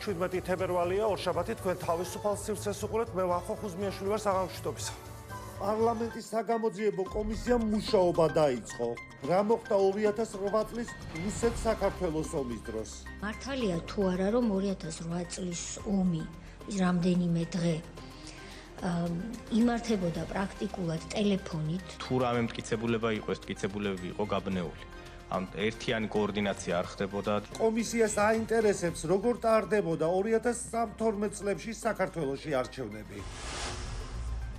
17 თებერვალია, ორშაბათი, თქვენ თავისუფალ სივრცეს უყურებთ, მე ვახო ხუზმიაშვილი ვარ საღამოშტობისა. პარლამენტის საგამოძიებო კომისიამ მუშაობა დაიწყო. რა მოხდა 2008 წლის რუსეთ-საქართველოს ომის დროს? მართალია თუ არა, რომ 2008 წლის ომი ის რამდენიმე დღე იმართებოდა პრაქტიკულად ტელეფონით. თუ რამე მტკიცებულება იყო, ეს მტკიცებულები იყო გაბნეული. ამ ერთიანი координация არ ხდებოდა. კომისიას აინტერესებს, როგორ ტარდებოდა 2012 წლებში საქართველოში არჩევნები.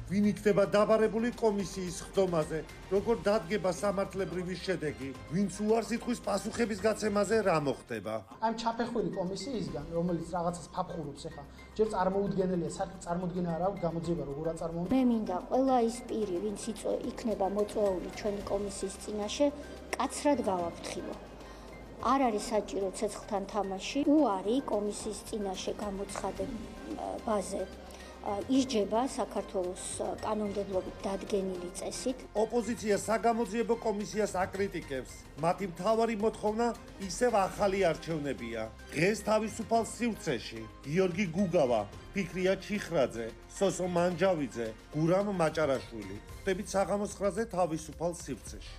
ვინ იქნება დაბარებული კომისიის ხდომაზე, როგორ დადგება სამართლებრივი შედეგი, ვინც უარს ითქვის პასუხების გაცემაზე რა მოხდება. ამ ჩაფეხური კომისიისგან, რომელიც რაღაცას ფაფხურობს ახლა, ჯერ წარმოუდგენელია, საერთოდ წარმოუდგენა არ აქვს გამოძიება როგორ აწარმოებს. მე მინდა ყველა ის პირი, ვინც იქნება მოწვეული ჩვენი კომისიის წინაშე, კაცრად გავაფრთხილო. არ არის საჭირო ცეცხლთან თამაში, უარი კომისიის წინაშე გამოცხადებაზე ისჯება საქართველოს კანონმდებლობით დადგენილი წესით. ოპოზიცია საგამოძიებო კომისიას აკრიტიკებს. მათი მთავარი მოთხოვნა ისევ ახალი არჩევნებია. დღეს თავისუფალ სივრცეში გიორგი გუგავა, ფიქრია ჩიხრაძე, სოსო მანჯავიძე, გურამ მაჭარაშვილი. ხდებით საღამოს 9-ზე თავისუფალ სივრცეში.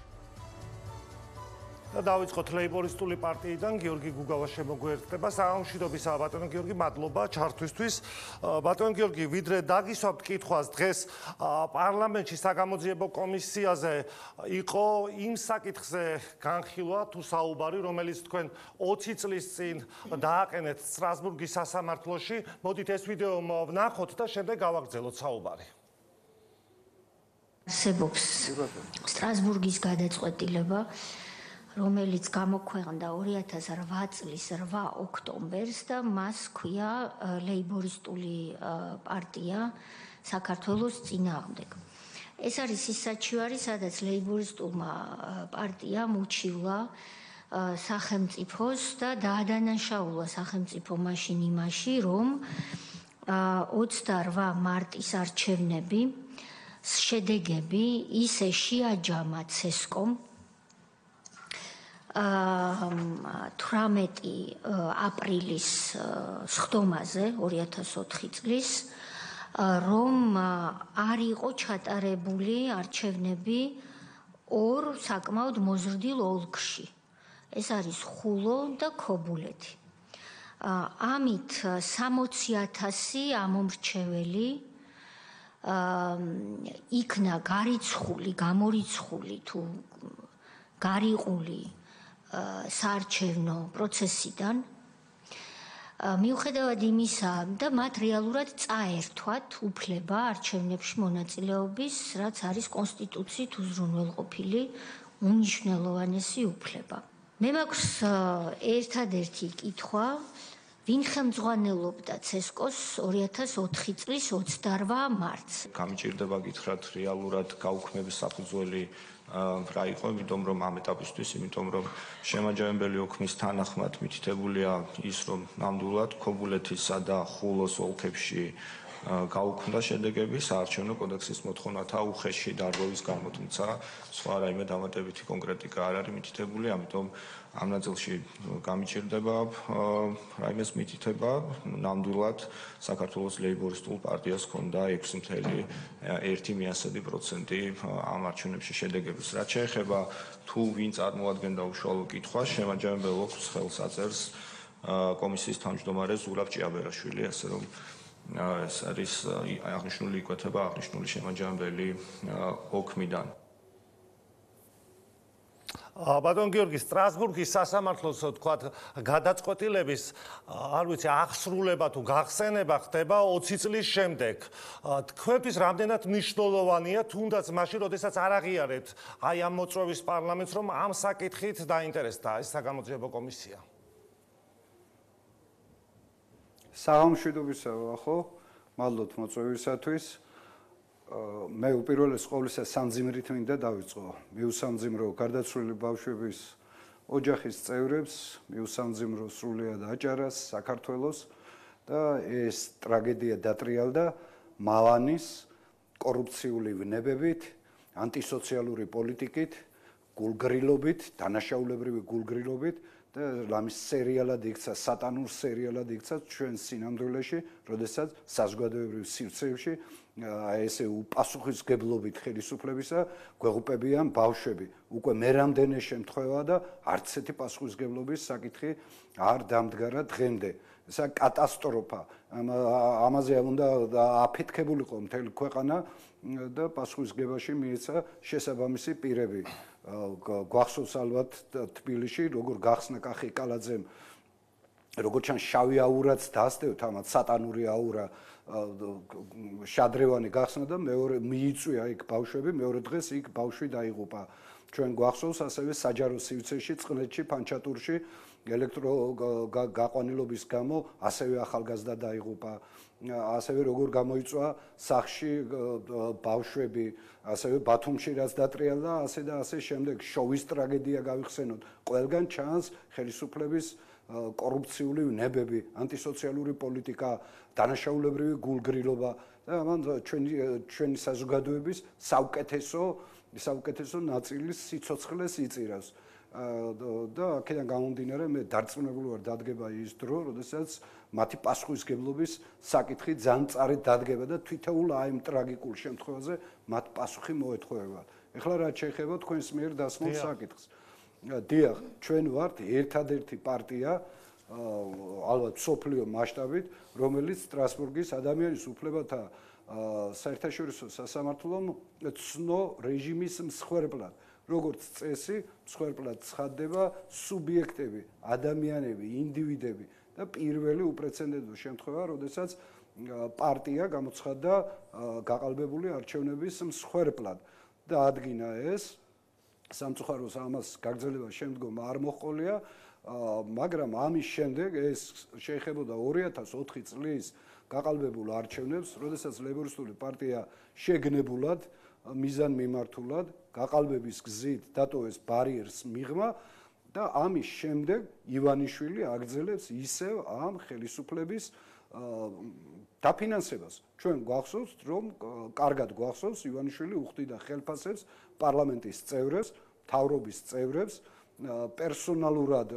და დავიწყოთ ლეიბორისტული პარტიიდან გიორგი გუგავა შემოგვიერთდება საღამოშიდობისა. ბატონო გიორგი, მადლობა ჩართვისთვის. ბატონო გიორგი, ვიდრე დაგისვამთ კითხვას, დღეს პარლამენტში საგამოძიებო კომისიაზე იყო იმ საკითხზე განხილვა თუ საუბარი, რომელიც თქვენ 20 წლის წინ დააყენეთ სტრასბურგის სასამართლოში. მოდით ეს ვიდეო ვნახოთ და შემდეგ გავაგრძელოთ საუბარი. არსებობს სტრასბურგის გადაწყვეტილება, რომელიც გამოქვეყნდა 2008 წლის 8 ოქტომბერს და მას ჰქვია ლეიბორისტული პარტია საქართველოს წინააღმდეგ. ეს არის ის საჩივარი, სადაც ლეიბორისტულმა პარტიამ უჩივლა სახელმწიფოს და დაადანაშაულა სახელმწიფო მაშინ იმაში, რომ 28 მარტის არჩევნები შედეგები ისე შეაჯამა ცესკომ 18 აპრილის სხდომაზე 2004 წლის, რომ არ იყო ჩატარებული არჩევნები ორ საკმაოდ მოზრდილ ოლქში. ეს არის ხულო და ქობულეთი. ამით 60,000 ამომრჩეველი იქნა გარიცხული, გამორიცხული თუ გარიყული საარჩევნო პროცესიდან. მიუხედავად იმისა და მათ რეალურად წაერთვათ უფლება არჩევნებში მონაწილეობის, რაც არის კონსტიტუციით უზრუნველყოფილი უმნიშვნელოვანესი უფლება. მე მაქვს ერთადერთი კითხვა, ვინ ხელმძღვანელობდა ცესკოს 2004 წლის 28 მარტს? გამიჭირდება გითხრათ რეალურად გაუქმების საფუძველი რა იყო, იმიტომ რომ ამ ეტაპისთვის, იმიტომ რომ შემაჯამებელი ოქმის თანახმად მითითებულია ის, რომ ნამდვილად ქობულეთისა და ხულოს ოლქებში გაუქმდა შედეგები საარჩევნო კოდექსის მოთხოვნათა უხეში დარღვევის გამო, თუმცა სხვა რაიმე დამატებითი კონკრეტიკა არ არის მითითებული, ამიტომ ამ ნაწილში გამიჭირდება რაიმეს მითითება, ნამდვილად საქართველოს ლეიბორისტულ პარტიას ჰქონდა 6.1% ამ არჩევნებში შედეგების. რაც შეეხება თუ ვინ წარმოადგენდა უშუალო კითხვას, შემაჯამებელ ოქმს ხელს აწერს კომისიის თავმჯდომარე ზურაბ ჭიაბერაშვილი, ასე რომ ეს არის აღნიშნული იკვეთება აღნიშნული შემაჯამებელი ოქმიდან. ბატონ გიორგი, სტრასბურგის სასამართლოს თქვათ გადაწყვეტილების, არ ვიცი, აღსრულება თუ გახსენება ხდება 20 წლის შემდეგ. თქვენთვის რამდენად მნიშვნელოვანია, თუნდაც მაშინ, როდესაც არ აღიარეთ აი ამ მოწვევის პარლამენტს, რომ ამ საკითხით დაინტერესდა ეს საგამოძიებო კომისია? საღამოშიდობისა ხო, მადლობთ მოწვევისათვის. მე უპირველეს ყოვლისა სამძიმრით მინდა დავიწყო. მიუსამძიმრო გარდაცვლილი ბავშვების ოჯახის წევრებს, მიუსამძიმრო სრულიად აჭარას, საქართველოს და ეს ტრაგედია დატრიალდა მალანის კორუფციული ვნებებით, ანტისოციალური პოლიტიკით, გულგრილობით, დანაშაულებრივი გულგრილობით და რამის სერიალად იქცა, სატანურ სერიალად იქცა ჩვენ სინამდვილეში, როდესაც საზოგადოებრივ სივრცეებში ესე უპასუხისმგებლობით ხელისუფლებისა გვეღუპებიან ბავშვები. უკვე მერამდენე შემთხვევაა და არც ერთი პასუხისმგებლობის საკითხი არ დამდგარა დღემდე. ესა კატასტროფა. ამაზე უნდა აფეთქებულიყო მთელი ქვეყანა და პასუხისმგებაში მიეცა შესაბამისი პირები. გვახსოვს ალბათ თბილისში როგორ გახსნა კახი კალაძემ როგორც ჩან შავი აურაც დაასდევთ ამათ სატანური აურა შადრევანი გახსნა და მეორე მიიწვია იქ ბავშვები მეორე დღეს იქ ბავშვი დაიღუპა ჩვენ გვახსოვს ასევე საჯარო სივრცეში წყნეთში ფანჩატურში ელექტრო გაყვანილობის გამო ასევე ახალგაზრდა დაიღუპა ასევე როგორ გამოიწვა სახში ბავშვები ასევე ბათუმში რაც დატრიალდა ასე და ასე შემდეგ შოვის ტრაგედია გავიხსენოთ ყველგან ჩანს ხელისუფლების კორუფციული ნებები ანტისოციალური პოლიტიკა დანაშაულებრივი გულგრილობა და ამან ჩვენი საზოგადოების საუკეთესო ნაწილის სიცოცხლეს იწირავს და აქედან გამომდინარე მე დარწმუნებული ვარ დადგება ის დრო, როდესაც მათი პასუხისმგებლობის საკითხი ძალიან წარით დადგება და თვითეულ აი ამ ტრაგიკულ შემთხვევაზე მათ პასუხი მოეთხოვება. ეხლა რაც შეეხება თქვენს მიერ დასმულ საკითხს. დიახ, ჩვენ ვართ ერთადერთი პარტია ალბათ სოფლიო მასშტაბით, რომელიც სტრასბურგის ადამიანის უფლებათა საერთაშორისო სასამართლომ ცნო რეჟიმის მსხვერპლად. როგორც წესი, მსხვერპლად ცხადდება სუბიექტები, ადამიანები, ინდივიდები და პირველი უპრეცედენტო შემთხვევა, როდესაც პარტია გამოცხადდა გაყალბებული არჩევნების მსხვერპლად და ადგინა ეს სამწუხაროს ამას გაგრძელება შემდგომ არ მოჰყოლია, მაგრამ ამის შემდეგ ეს შეეხებოდა 2004 წლის გაყალბებულ არჩევნებს, როდესაც ლეიბორისტული პარტია შეგნებულად მიზანმიმართულად გაყალბების გზით დატოვეს ბარიერს მიღმა და ამის შემდეგ ივანიშვილი აგრძელებს ისევ ამ ხელისუფლების დაფინანსებას. ჩვენ გვახსოვს, რომ კარგად გვახსოვს ივანიშვილი უხდიდა ხელფასებს პარლამენტის წევრებს, მთავრობის წევრებს, პერსონალურად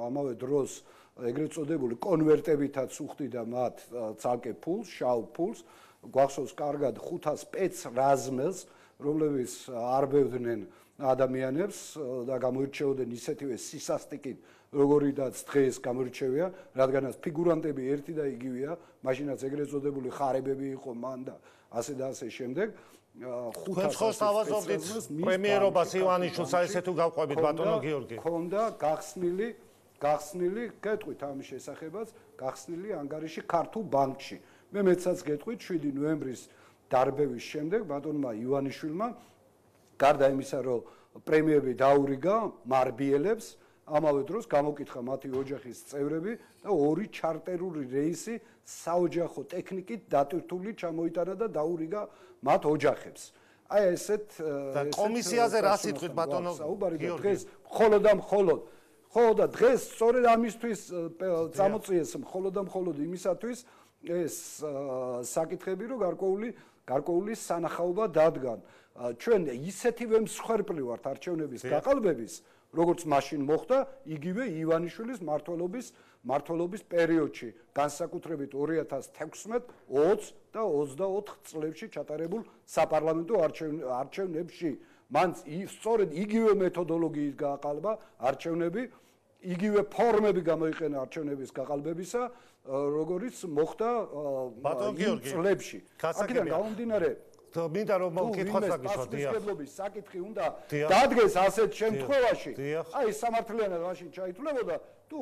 ამავე დროს ეგრეთ წოდებული კონვერტებითაც უხდიდა მათ ცალკე ფულს, შავ ფულს, გვახსოვს კარგად 500 სპეც რაზმელს, რომლებიც არბევდნენ ადამიანებს და გამოირჩეოდნენ ისეთივე სისასტიკით, როგორიდაც დღეს გამოირჩევიან, რადგანაც ფიგურანტები ერთი და იგივეა, მაშინაც ეგრეთ წოდებული ხარებები იყო მან და ასე და ასე შემდეგ. 500 ხო სავაზობდით პრემიერობას ივანიშვილს ესე თუ გავყვებით ბატონო გიორგი. ქონდა გახსნილი, გეტყვით ამის შესახებაც, გახსნილი ანგარიში ქართულ ბანკში. მე მეცაც გეტყვით 7 ნოემბრის დარბევის შემდეგ ბატონმა ივანიშვილმა გარდა იმისა, რომ პრემიები დაურიგა მარბიელებს, ამავე დროს გამოკითხა მათი ოჯახის წევრები და 2 ჩარტერული რეისი საოჯახო ტექნიკით დატვირთული ჩამოიტანა და დაურიგა მათ ოჯახებს. აი ესეთ კომისიაზე რა სიტყვით ბატონო გიორგი დღეს მხოლოდ ხო და დღეს სწორედ ამისთვის წამოწიეს მხოლოდ იმისათვის ეს საკითხები რომ გარკვეული სანახაობა დადგან. ჩვენ ისეთივე მსხვერპლი ვართ არჩევნების გაყალბების, როგორც მაშინ მოხდა, იგივე ივანიშვილის მმართველობის პერიოდში, განსაკუთრებით 2016, 20 და 24 წლებში ჩატარებულ საპარლამენტო არჩევნებში. მან სწორედ იგივე მეთოდოლოგიით გააყალბა არჩევნები, იგივე ფორმები გამოიყენა არჩევნების გაყალბებისა, როგორც მოხდა იმ წლებში. აქედან გამომდინარე მინდა რომ მოკითხვას გაგიშვათ, პასუხისმგებლობის საკითხი უნდა დადგეს ასეთ შემთხვევაში. აი სამართლიანად მაშინ ჩაითვლებოდა თუ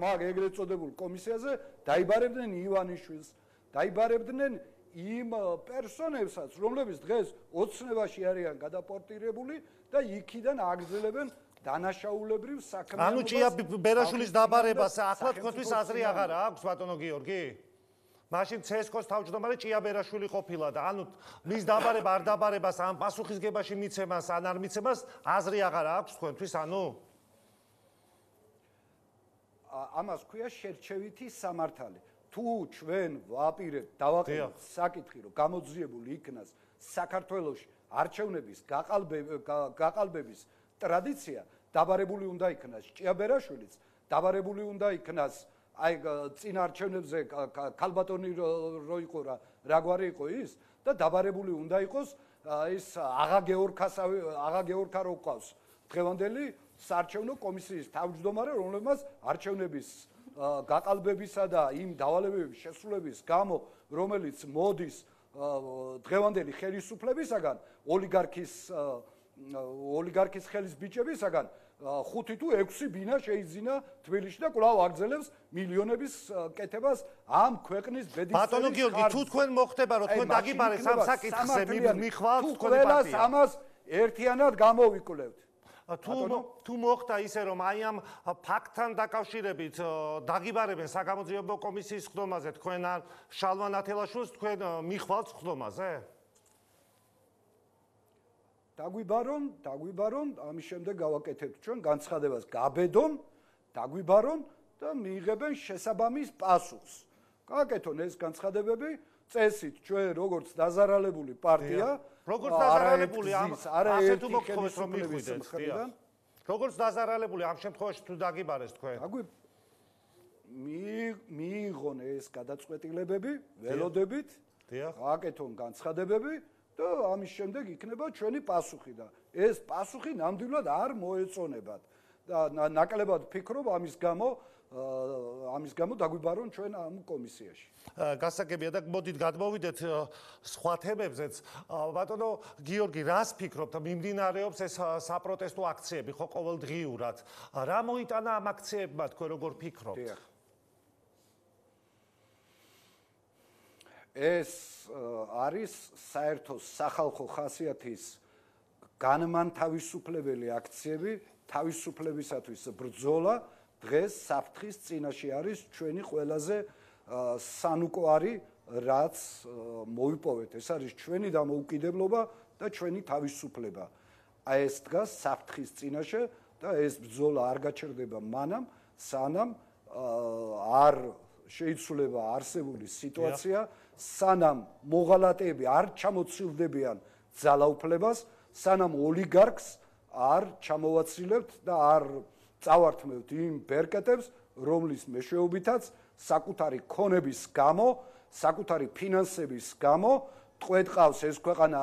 მაგ ეგრეთ წოდებულ კომისიაზე დაიბარებდნენ ივანიშვილს, დაიბარებდნენ იმ პერსონებსაც, რომლებიც დღეს ოცნებაში არიან გადაპორტირებული და იქიდან აგრძელებენ დანაშაულებრივ საქმიანობას. ანუ ჭია ბერაშვილის დაბარებას ახლა თქვენთვის აზრი აღარა აქვს ბატონო გიორგი? მაშინ ცესკოს თავმჯდომარე ჭია ბერაშვილი ყოფილა და ანუ მის დაბარება არ დაბარებას ამ პასუხისგებაში მიცემას ან არ მიცემას აზრი აღარა აქვს თქვენთვის ანუ ამას ქვია შერჩევითი სამართალი. თუ ჩვენ ვაპირებთ დავაყენოთ საკითხი რომ გამოძიებული იქნას საქართველოში არჩევნების გაყალბების ტრადიცია, დაბარებული უნდა იქნას ჭია ბერაშვილიც დაბარებული უნდა იქნას აი წინ არჩევნებზე ქალბატონი რო იყო რა გვარი იყო ის და დაბარებული უნდა იყოს ის აღა გეორქა რო ყავს დღევანდელი საარჩევნო კომისიის თავმჯდომარე რომელმაც არჩევნების გაყალბებისა და იმ დავალებების შესრულების გამო რომელიც მოდის დღევანდელი ხელისუფლებისაგან ოლიგარქის ხელის ბიჭებისაგან 5 თუ 6 ბინა შეიძინა თბილისში და კვლავ აგრძელებს მილიონების კეთებას ამ ქვეყნის ბედისწერის ბატონო გიორგი თუ თქვენ მოხდება რომ თქვენ დაგიბარეთ ამ საკითხზე მიხვალთ თქვენი ყველა პარტია ამას ერთიანად გამოვიკვლევთ თუ მოხდა ისე რომ აი ამ ფაქტთან დაკავშირებით დაგიბარებენ საგამოძიებო კომისიის ხდომაზე თქვენ არ შალვა ნათელაშვილს თქვენ მიხვალთ ხდომაზე დაგვიბარონ ამის შემდეგ გავაკეთებთ ჩვენ განცხადებას გაბედონ დაგვიბარონ და მიიღებენ შესაბამის პასუხს გააკეთონ ეს განცხადებები წესით ჩვენ როგორც დაზარალებული პარტია როგორც დაზარალებული ასე თუ მოგთხოვეთ რომ მიხვიდეთ როგორც დაზარალებული ამ შემთხვევაში თუ დაგიბარეს თქვენ მიიღონ ეს გადაწყვეტილებები ველოდებით გააკეთონ განცხადებები და ამის შემდეგ იქნება ჩვენი პასუხი და ეს პასუხი ნამდვილად არ მოეწონებათ და ნაკლებად ვფიქრობ ამის გამო დაგვიბარონ ჩვენ ამ კომისიაში. გასაგებია და მოდით გადმოვიდეთ სხვა თემებზეც. ბატონო გიორგი, რას ფიქრობთ, მიმდინარეობს ეს საპროტესტო აქციები ხო ყოველდღიურად? რა მოიტანა ამ აქციებმა თქვენ როგორ ფიქრობთ? ეს არის საერთო სახალხო ხასიათის განმანთავისუფლებელი აქციები, თავისუფლებისათვის ბრძოლა დღეს საფრთხის წინაშე არის ჩვენი ყველაზე სანუკვარი რაც მოვიპოვეთ. ეს არის ჩვენი დამოუკიდებლობა და ჩვენი თავისუფლება. აი ეს დგას საფრთხის წინაშე და ეს ბრძოლა არ გაჩერდება მანამ, სანამ არ შეიცვლება არსებული სიტუაცია, სანამ მოღალატეები არ ჩამოცილდებიან ძალაუფლებას, სანამ ოლიგარქს არ ჩამოვაცილებთ და არ წავართმევთ იმ ბერკეტებს, რომლის მეშვეობითაც საკუთარი ქონების გამო, საკუთარი ფინანსების გამო ტყვეთყავს ეს ქვეყანა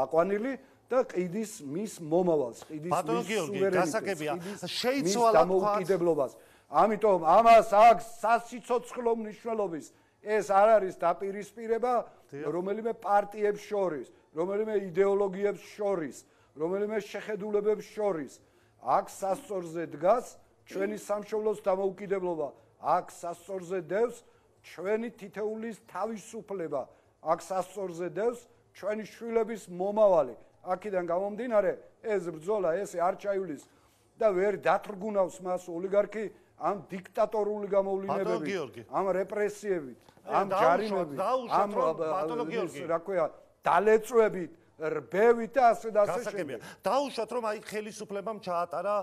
აყვანილი და ყიდის მის მომავალს, ყიდის მის სუვერენიტეტს, შეიცვალა დამოუკიდებლობას. ამიტომ ამას აქვს სასიცოცხლო მნიშვნელობის. ეს არ არის დაპირისპირება რომელიმე პარტიებს შორის, რომელიმე იდეოლოგიებს შორის, რომელიმე შეხედულებებს შორის. აქ სასწორზე დგას ჩვენი სამშობლოს დამოუკიდებლობა, აქ სასწორზე დევს ჩვენი თითეულის თავისუფლება, აქ სასწორზე დევს ჩვენი შვილების მომავალი. აქედან გამომდინარე, ეს ბრძოლა ესე არ ჩაივლის და ვერ დათრგუნავს მას ოლიგარქი ამ დიქტატორული გამოვლინებებით, ამ რეპრესიებით, ამ ჯარიმებით, ამ რა ქვია, დალეწვებით, რბევით და ასე და ასე შემდეგ. დაუშვათ რომ აი ხელისუფლებამ ჩაატარა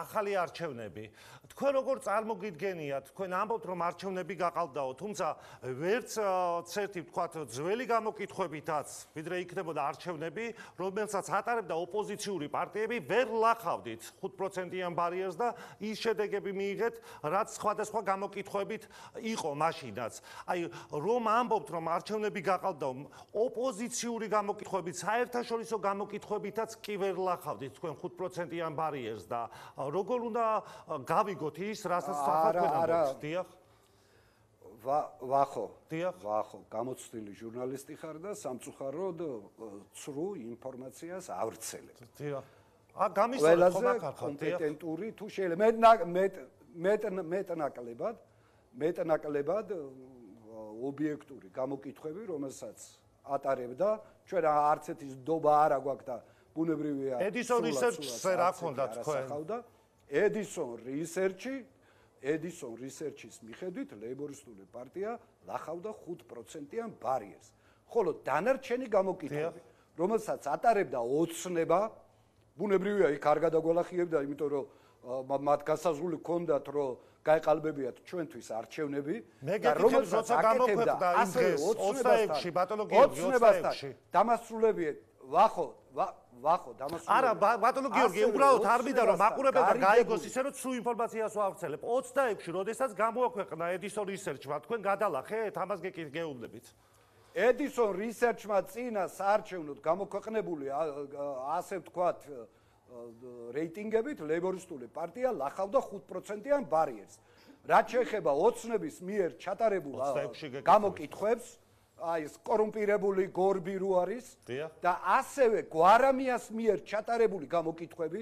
ახალი არჩევნები. თქვენ როგორ წარმოგიდგენიათ, თქვენ ამბობთ რომ არჩევნები გაყალბდაო, თუმცა ვერც ცერთი ვთქვათ ძველი გამოკითხვებითაც, ვიდრე იქნებოდა არჩევნები, რომელსაც ატარებდა ოპოზიციური პარტიები, ვერ ლახავდით 5%-იან ბარიერს და ის შედეგები მიიღეთ, რაც სხვადასხვა გამოკითხვებით იყო მაშინაც. აი რომ ამბობთ რომ არჩევნები გაყალბდაო, ოპოზიციური გამოკითხვებით საერთაშორისო გამოკითხვებითაც კი ვერ ლახავდით თქვენ 5%-იან ბარიერს და როგორ უნდა გავიგოთ ის, რასაც თქვენ ამბობთ? დიახ. ვახო, გამოცდილი ჟურნალისტი ხარ და სამწუხაროდ ცრუ ინფორმაციას ავრცელებ. დიახ. გამისურვებთ ხომ აქ ხარ? კომპეტენტური თუ შეიძლება მეტნაკლებად ობიექტური გამოკითხვები, რომელსაც ატარებდა ჩვენ არც ერთი დობა არ აგვაქვს და ბუნებრივია ედისონ რისერჩზე რა ქონდა თქვენ? ედისონ რისერჩის მიხედვით ლეიბორისტული პარტია ლახავდა 5%-იან ბარიერს. ხოლო დანარჩენი გამოკითხვები, რომელსაც ატარებდა ოცნება, ბუნებრივია იქ არ გადაგვალახიებდა, იმიტომ რომ მათ გასაზღვრული ჰქონდათ, რომ გაეყალბებიათ ჩვენთვის არჩევნები და რომელსაც გამოქვეყნდა იმ დღეს 26-ში ბატონო გიორგი 26-ში დამასრულებიეთ ვახო დამასული. არა, ბატონო გიორგი, უბრალოდ არ მინდა რომ მაყურებელმა გაიგოს ისე რომ სრულ ინფორმაციას ვავრცელებ. 26-ში, როდესაც გამოაქვეყნა Edison Research-მა, თქვენ გადალახეთ, ამას გეუბნებით. Edison Research-მა წინა საარჩევნოდ გამოქვეყნებული ასე ვთქვათ რეიტინგებით ლეიბორისტული პარტია ლახავდა 5%-იან ბარიერს. რაც შეეხება ოცნების მიერ ჩატარებულ გამოკითხვებს, აი ეს კორუმპირებული გორბი რო არის და ასევე გვარამიას მიერ ჩატარებული გამოკითხვები,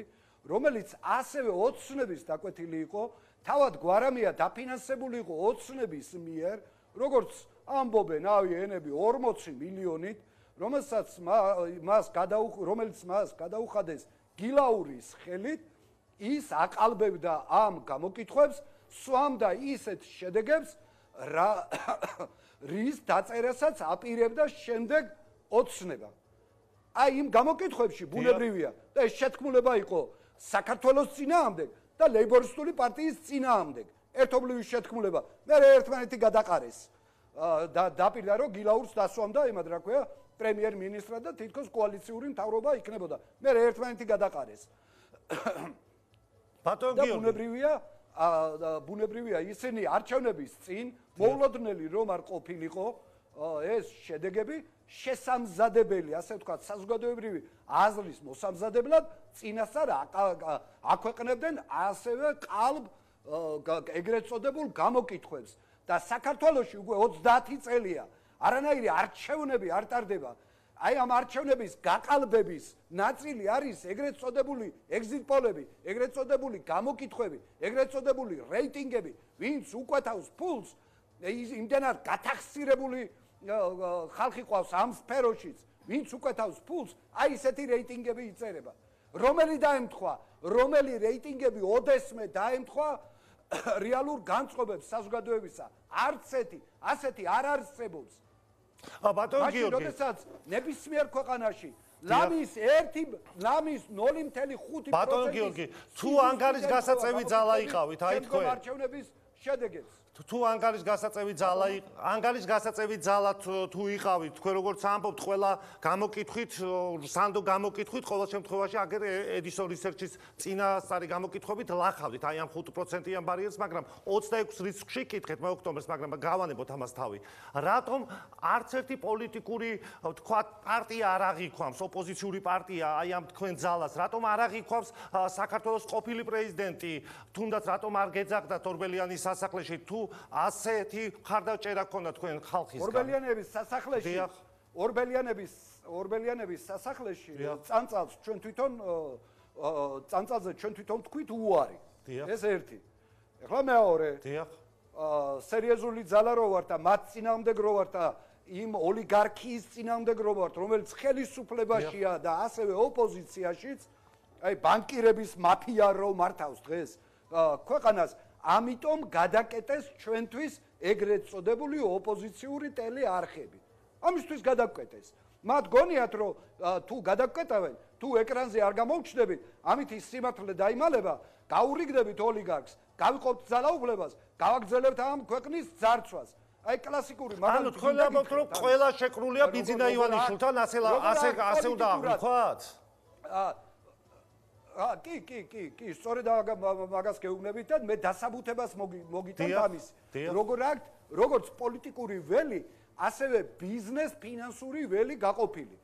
რომელიც ასევე ოცნების დაკვეთილი იყო, თავად გვარამია დაფინანსებული იყო ოცნების მიერ, როგორც ამბობენ, ავი ენები 40 მილიონით, რომელსაც მას გადაუხადეს გილაურის ხელით, ის აყალბებდა ამ გამოკითხვებს, სვამდა ისეთ შედეგებს, რის დაწერასაც აპირებდა შემდეგ ოცნება. აი იმ გამოკითხვებში ბუნებრივია და ეს შეთქმულება იყო საქართველოს წინააღმდეგ და ლეიბორისტული პარტიის წინააღმდეგ. ერთობლივი შეთქმულება. მე ერთმანეთი გადაყარეს. და დაპირდა რომ გილაურს დასვამდა იმად რა ქვია პრემიერ-მინისტრად და თითქოს კოალიციური მთავრობა იქნებოდა. მე ერთმანეთი გადაყარეს. ბატონ გიორგი, ბუნებრივია ისინი არჩევნების წინ მოულოდნელი რომ არ ყოფილიყო ეს შედეგები შესამზადებელი, ასე ვთქვათ, საზოგადოებრივი აზრის მოსამზადებლად წინასწარ აქვეყნებდნენ ასევე ყალბ ეგრეთ წოდებულ გამოკითხვებს და საქართველოში უკვე 30 წელია არანაირი არჩევნები არ ტარდება. აი ამ არჩევნების გაყალბების ნაწილი არის ეგრეთ წოდებული exit poll-ები, ეგრეთ წოდებული გამოკითხვები, ეგრეთ წოდებული რეიტინგები, ვინც უკვეთავს ფულს, იმდენად გათახსირებული ხალხი ყავს ამ სფეროშიც, ვინც უკვეთავს ფულს, აი ესეთი რეიტინგები იწერება. რომელი დაემთხვა, რომელი რეიტინგები ოდესმე დაემთხვა რეალურ განწყობებს საზოგადოებისა, არც ასეთი არ არსებობს. ბატონ გიორგი, როდესაც ნებისმიერ ქვეყანაში ლამის 0.5% ბატონ გიორგი, თუ ანგარის გასაწევი ძალა იყავით, აი თქვენ არჩევნების შედეგებს. თუ ანგარის გასაწევი ძალა თუ იყავით, თქვენ როგორც ამბობთ, ყველა გამოკითხვით, სანდო გამოკითხვით, ყოველ შემთხვევაში აგერ Edison Research-ის წინასწარი გამოკითხვებით ლახავდით აი ამ 5%-იან ბარიერს, მაგრამ 26 რიცხვში კითხეთ მე ოქტომბერს, მაგრამ გავანებოთ ამას თავი. რატომ არც ერთი პოლიტიკური, თქვათ, პარტია არ აღიქვამს, ოპოზიციური პარტია აი ამ თქვენ ძალას, რატომ არ აღიქვამს საქართველოს ყოფილი პრეზიდენტი, თუნდაც რატომ არ გეძახდათ ორბელიანის სასახლეში თუ ასეთი მხარდაჭერა ქონდა თქვენ ხალხისგან. ორბელიანების სასახლეში წანწალს ჩვენ თვითონ თქვით უარი. ეს ერთი. ეხლა მეორე. სერიოზული ძალა რო ვარ და მათ წინააღმდეგ რო ვარ და იმ ოლიგარქიის წინააღმდეგ რო ვარ, რომელიც ხელისუფლებაშია და ასევე ოპოზიციაშიც, აი ბანკირების მაფია რო მართავს დღეს ქვეყანას, ამიტომ გადაკეტეს ჩვენთვის ეგრეთ წოდებული ოპოზიციური ტელეარხები. ამისთვის გადაკეტეს. მათ გონიათ რომ თუ გადაკეტავენ, თუ ეკრანზე არ გამოვჩნდებით, ამით ის სიმართლე დაიმალება, გაურიგდებით ოლიგარქს, გავიყოფთ ძალაუფლებას, გავაგრძელებთ ამ ქვეყნის ძარცვას. აი კლასიკური ანუ თქვენ ამბობთ რომ ყველა შეკრულია ბიძინა ივანიშვილთან, ასე უნდა აღვიქვათ? კი, სწორედ მაგას გეუბნებით და მე დასაბუთებას მოგიტანთ ამის. როგორც პოლიტიკური ველი, ასევე ბიზნეს ფინანსური ველი გაყოფილი.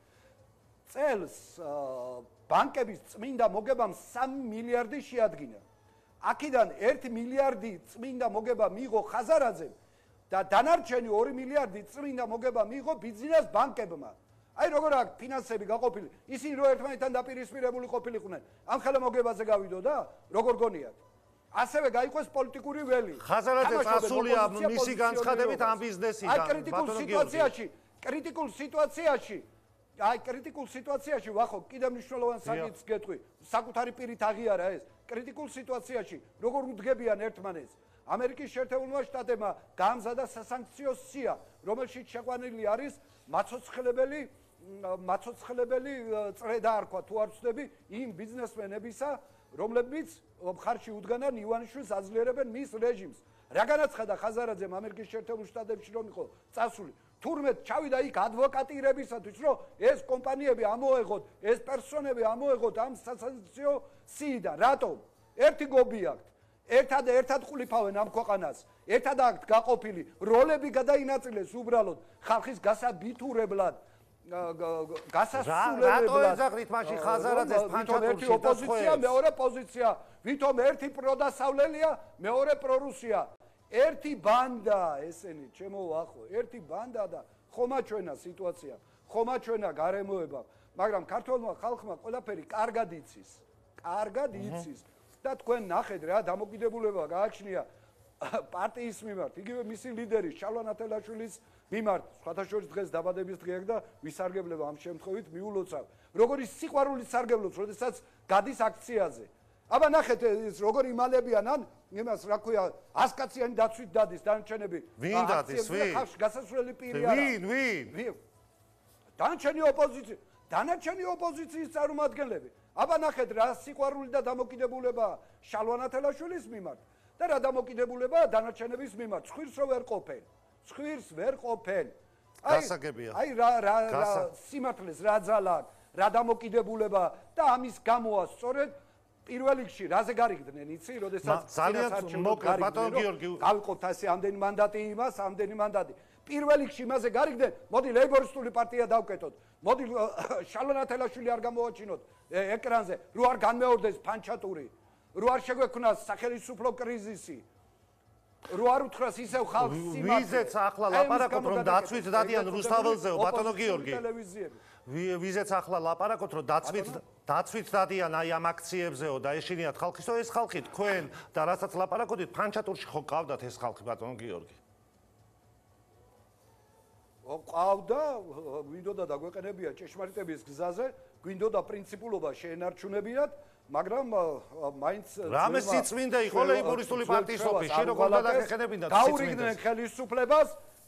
წელს ბანკების წმინდა მოგებამ 3 მილიარდი შეადგინა. აქედან 1 მილიარდი წმინდა მოგება მიიღო ხაზარაძემ და დანარჩენი 2 მილიარდი წმინდა მოგება მიიღო ბიზნეს ბანკებმა. აი როგორ აქვს ფინანსები გაყოფილი, ისინი რო ერთმანეთთან დაპირისპირებული ყოფილიყვნენ, ამ ხელმოგებაზე გავიდო და როგორ გონიათ? ასევე გაიყვეს პოლიტიკური ველი. ხაზარაძე წასულია მისი განცხადებით ამ ბიზნესიდან. აი კრიტიკულ სიტუაციაში, ვახო, კიდევ მნიშვნელოვან საკითხს გეტყვი, საკუთარი პირით აღიარა ეს. კრიტიკულ სიტუაციაში როგორ უდგებიან ერთმანეთს? ამერიკის შეერთებულმა შტატებმა გაამზადა სასანქციო სია, რომელშიც შეყვანილი არის მაცოცხლებელი წრე დაარქვა თუ არ ვცდები იმ ბიზნესმენებისა, რომლებიც მხარში უდგანან ივანიშვილს აძლიერებენ მის რეჟიმს. რა განაცხადა ხაზარაძემ ამერიკის შეერთებულ შტატებში რომ იყო წასული, თურმე ჩავიდა იქ ადვოკატირებისათვის, რომ ეს კომპანიები ამოეღოთ, ეს პერსონები ამოეღოთ ამ სასანქციო სიიდან. რატომ? ერთი გობი აქვს. ერთად ყულიფავენ ამ ქვეყანას. ერთად აქვს გაყოფილი როლები გადაინაწილეს უბრალოდ ხალხის გასაბითურებლად. გასასრულებლად. რატო ეძახით მაშინ ხაზარაძეს ერთი ოპოზიცია, მეორე პოზიცია, ვითომ ერთი პროდასავლელია, მეორე პრორუსია. ერთი ბანდა ესენი, ჩემო ახო, ერთი ბანდა და ხომაჩვენა სიტუაცია, ხომაჩვენა გარემოება, მაგრამ ქართულმა ხალხმა ყველაფერი კარგად იცის. კარგად იცის. და თქვენ ნახეთ რა, დამოკიდებულება გააჩნია პარტიის მიმართ, იგივე მისი ლიდერი შალვა ნათელაშვილის მიმართ, სხვათა შორის დღეს დაბადების დღე აქვს და ვისარგებლებ ამ შემთხვევით მიულოცავ. როგორი სიყვარულით სარგებლობს, როდესაც გადის აქციაზე. აბა ნახეთ ეს როგორ იმალებიან ან იმას რა ქვია, ასკაციანი დაცვით დადის დანარჩენები. ვინ დადის, ვინ? გასასვლელი პირი არა. ვინ? დანარჩენი ოპოზიციის წარმომადგენლები. აბა ნახეთ რა სიყვარული და დამოკიდებულება შალვა ნათელაშვილის მიმართ და რა დამოკიდებულება დანარჩენების მიმართ. ხვირს ვერ ყოფენ. გასაგებია. აი რა სიმართლეს რა ძალა, რა დამოკიდებულება და ამის გამოა სწორედ პირველ რიგში რაზე გარიგდნენ იცი, როდესაც ძალიან მოკლედ ბატონ გიორგი გავიყოფთ ასე ამდენი მანდატი იმას, ამდენი მანდატი. პირველ რიგში იმაზე გარიგდნენ, მოდი ლეიბორისტული პარტია დავკეთოთ. მოდი შალვა ნათელაშვილი არ გამოვაჩინოთ ეკრანზე, რო არ განმეორდეს ფანჩატური, რო არ შეგვექმნას სახელმწიფო კრიზისი. რო არ უთხრას ისევ ხალხს სიმართლე. ვიზეც ახლა ლაპარაკობთ რომ დაცვით დადიან რუსთაველზეო ბატონო გიორგი. ვიზეც ახლა ლაპარაკობთ რომ დაცვით დადიან აი ამ აქციებზეო და ეშინიათ ხალხის, ეს ხალხი თქვენ და რასაც ლაპარაკობთ ფანჩატურში ხო ყავდათ ეს ხალხი ბატონო გიორგი? ყავდა, გვინდოდა დაგვეყენებია ჭეშმარიტების გზაზე, გვინდოდა პრინციპულობა შეენარჩუნებინათ, მაგრამ მაინც რამე სიწმინდე იყო ლეიბორისტული პარტიის ოფისში, როგორ დაგეყენებინათ სიწმინდეს.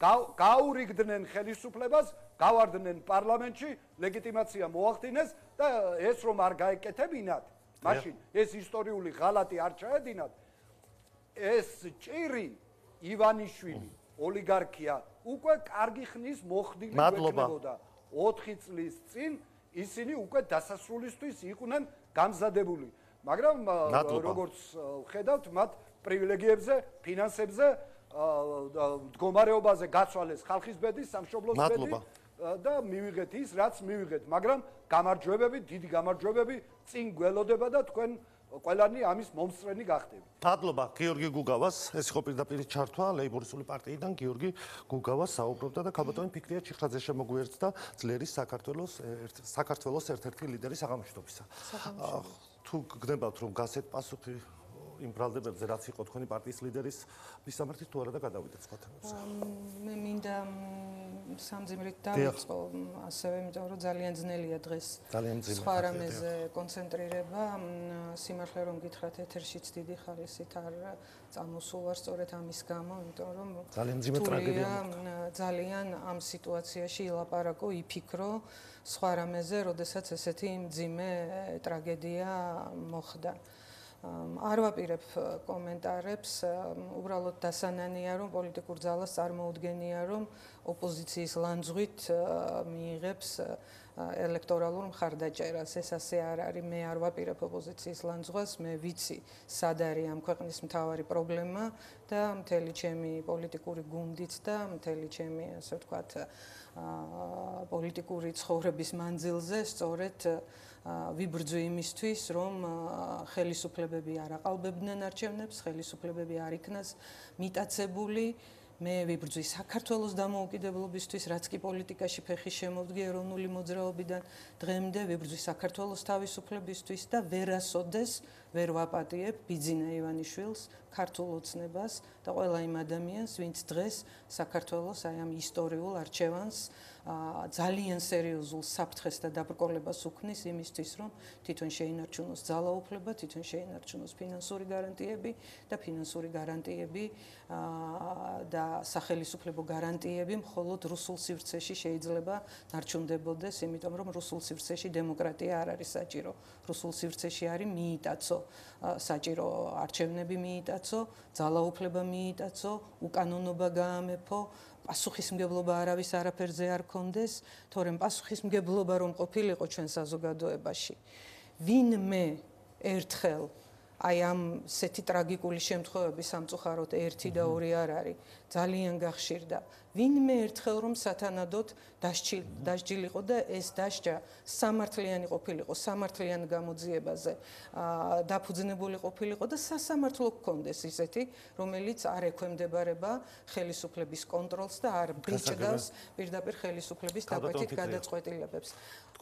გაურიგდნენ ხელისუფლებას, გავარდნენ პარლამენტში, ლეგიტიმაცია მოახდინეს და ეს რომ არ გაეკეთებინათ, მაშინ ეს ისტორიული ღალატი არ ჩაედინათ, ეს ჭირი ივანიშვილი ოლიგარქია უკვე კარგი ხნის მოხდილი გვექნებოდა 4 წლის წინ ისინი უკვე დასასრულისთვის იყვნენ გამზადებული მაგრამ როგორც ხედავთ მათ პრივილეგიებზე ფინანსებზე მდგომარეობაზე გაცვალეს ხალხის ბედი სამშობლოს ბედი და მივიღეთ ის რაც მივიღეთ მაგრამ გამარჯვებები დიდი გამარჯვებები წინ გველოდება და თქვენ ყველანი ამის მომსწრენი გახდები. მადლობა გიორგი გუგავას, ეს იყო პირდაპირ ჩართვა ლეიბორისტული პარტიიდან გიორგი გუგავა საუბრობდა და ქალბატონი ფიქრია ჩიხაძე შემოგვიერთდა ძლერის საქართველოს ერთ-ერთი ლიდერი საღამოშტობისა. თუ გგნებავთ რომ გასეთ პასუხი იმ ბრალდებებზე რაც იყო თქვენი პარტიის ლიდერის მისამართით თუ არა და გადავიდეთ სხვა თემებზე. მე მინდა სამძიმრით დავიწყო ასევე იმიტომ რომ ძალიან ძნელია დღეს სხვა რამეზე კონცენტრირება სიმართლე რომ გითხრათ ეთერშიც დიდი ხალისით არ წამოსულვარ სწორედ ამის გამო იმიტომ რომ ძალიან ძიმე ტრაგედია ძალიან ამ სიტუაციაში ილაპარაკო იფიქრო სხვა რამეზე როდესაც ესეთი ძიმე ტრაგედია მოხდა არ ვაპირებ კომენტარებს, უბრალოდ დასანანია რომ პოლიტიკურ ძალას წარმოუდგენია რომ ოპოზიციის ლანძღვით მიიღებს ელექტორალურ მხარდაჭერას. ეს ასე არ არის. მე არ ვაპირებ ოპოზიციის ლანძღვას, მე ვიცი სად არის ამ ქვეყნის მთავარი პრობლემა და მთელი ჩემი პოლიტიკური გუნდიც და მთელი ჩემი ასე ვთქვათ პოლიტიკური ცხოვრების მანძილზე სწორედ ვიბრძვი იმისთვის, რომ ხელისუფლებები არ აყალბებდნენ არჩევნებს, ხელისუფლებები არ იქნას მიტაცებული. მე ვიბრძვი საქართველოს დამოუკიდებლობისთვის, რაც კი პოლიტიკაში ფეხი შემოვდგე ეროვნული მოძრაობიდან დღემდე ვიბრძვი საქართველოს თავისუფლებისთვის და ვერასოდეს ვერ ვაპატიებ ბიძინა ივანიშვილს, ქართულ ოცნებას და ყველა იმ ადამიანს, ვინც დღეს საქართველოს აი ამ ისტორიულ არჩევანს ძალიან სერიოზულ საფრთხეს და დაბრკოლებას უქმნის იმისთვის, რომ თვითონ შეინარჩუნოს ძალაუფლება, თვითონ შეინარჩუნოს ფინანსური გარანტიები და ფინანსური გარანტიები და სახელისუფლებო გარანტიები მხოლოდ რუსულ სივრცეში შეიძლება ნარჩუნდებოდეს, იმიტომ რომ რუსულ სივრცეში დემოკრატია არ არის საჭირო. რუსულ სივრცეში არის მიიტაცო საჭირო არჩევნები მიიტაცო, ძალაუფლება მიიტაცო, უკანონობა გაამეფო, პასუხისმგებლობა არავის არაფერზე არ კონდეს, თორემ პასუხისმგებლობა რომ ყოფილიყო ჩვენ საზოგადოებაში. ვინმე ერთხელ აი ამ სეთი ტრაგიკული შემთხვევები სამწუხაროდ 1 და 2 არ არის, ძალიან გახშირდა. ვინმე ერთხელ რომ სათანადოდ დასჯილიყო და ეს დასჯა სამართლიანი ყოფილიყო, სამართლიან გამოძიებაზე დაფუძნებული ყოფილიყო და სასამართლო გქონდეს ისეთი, რომელიც არ ექვემდებარება ხელისუფლების კონტროლს და არ ბრიჭდავს პირდაპირ ხელისუფლების დაკვეთით გადაწყვეტილებებს.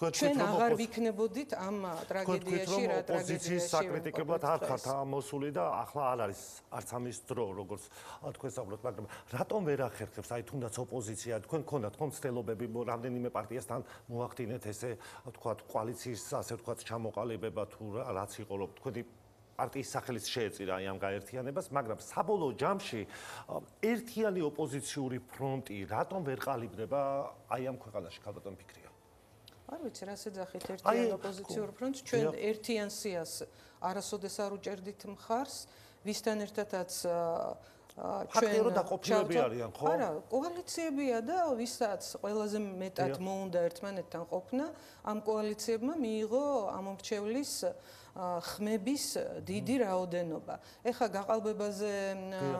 ჩვენ აღარ ვიქნებოდით ამ ტრაგედიაში რა ტრაგედიაში საკრიტიკებლად არ ხართ მოსული და ახლა არ არის არც ამის დრო როგორც თქვენ საუბრობთ, მაგრამ რატომ ვერ ახერხებს აი თუნდაც ოპოზიცია თქვენ გქონდათ ხომ ცდილობები რამდენიმე პარტიასთან მოახდინეთ ესე თქვათ კოალიციის ასე თქვათ ჩამოყალიბება თუ რაც იყო რომ თქვენი პარტიის სახელიც შეეწირა აი ამ გაერთიანებას, მაგრამ საბოლოო ჯამში ერთიანი ოპოზიციური ფრონტი რატომ ვერ ყალიბდება აი ამ ქვეყანაში ქალბატონ ფიქრია? არ ვიცი, რას ეძახით ერთიან ოპოზიციურ ფრონტს, ჩვენ ერთიან სიას არასოდეს არ უჭერდით მხარს, ვისთან ერთადაც ჩვენ დაყოფილები არიან, ხო? არა, კოალიციებია და ვისაც ყველაზე მეტად მოუნდა ერთმანეთთან ყოფნა, ამ კოალიციებმა მიიღო ამომრჩევლის ხმების დიდი რაოდენობა. ეხლა გაყალბებაზე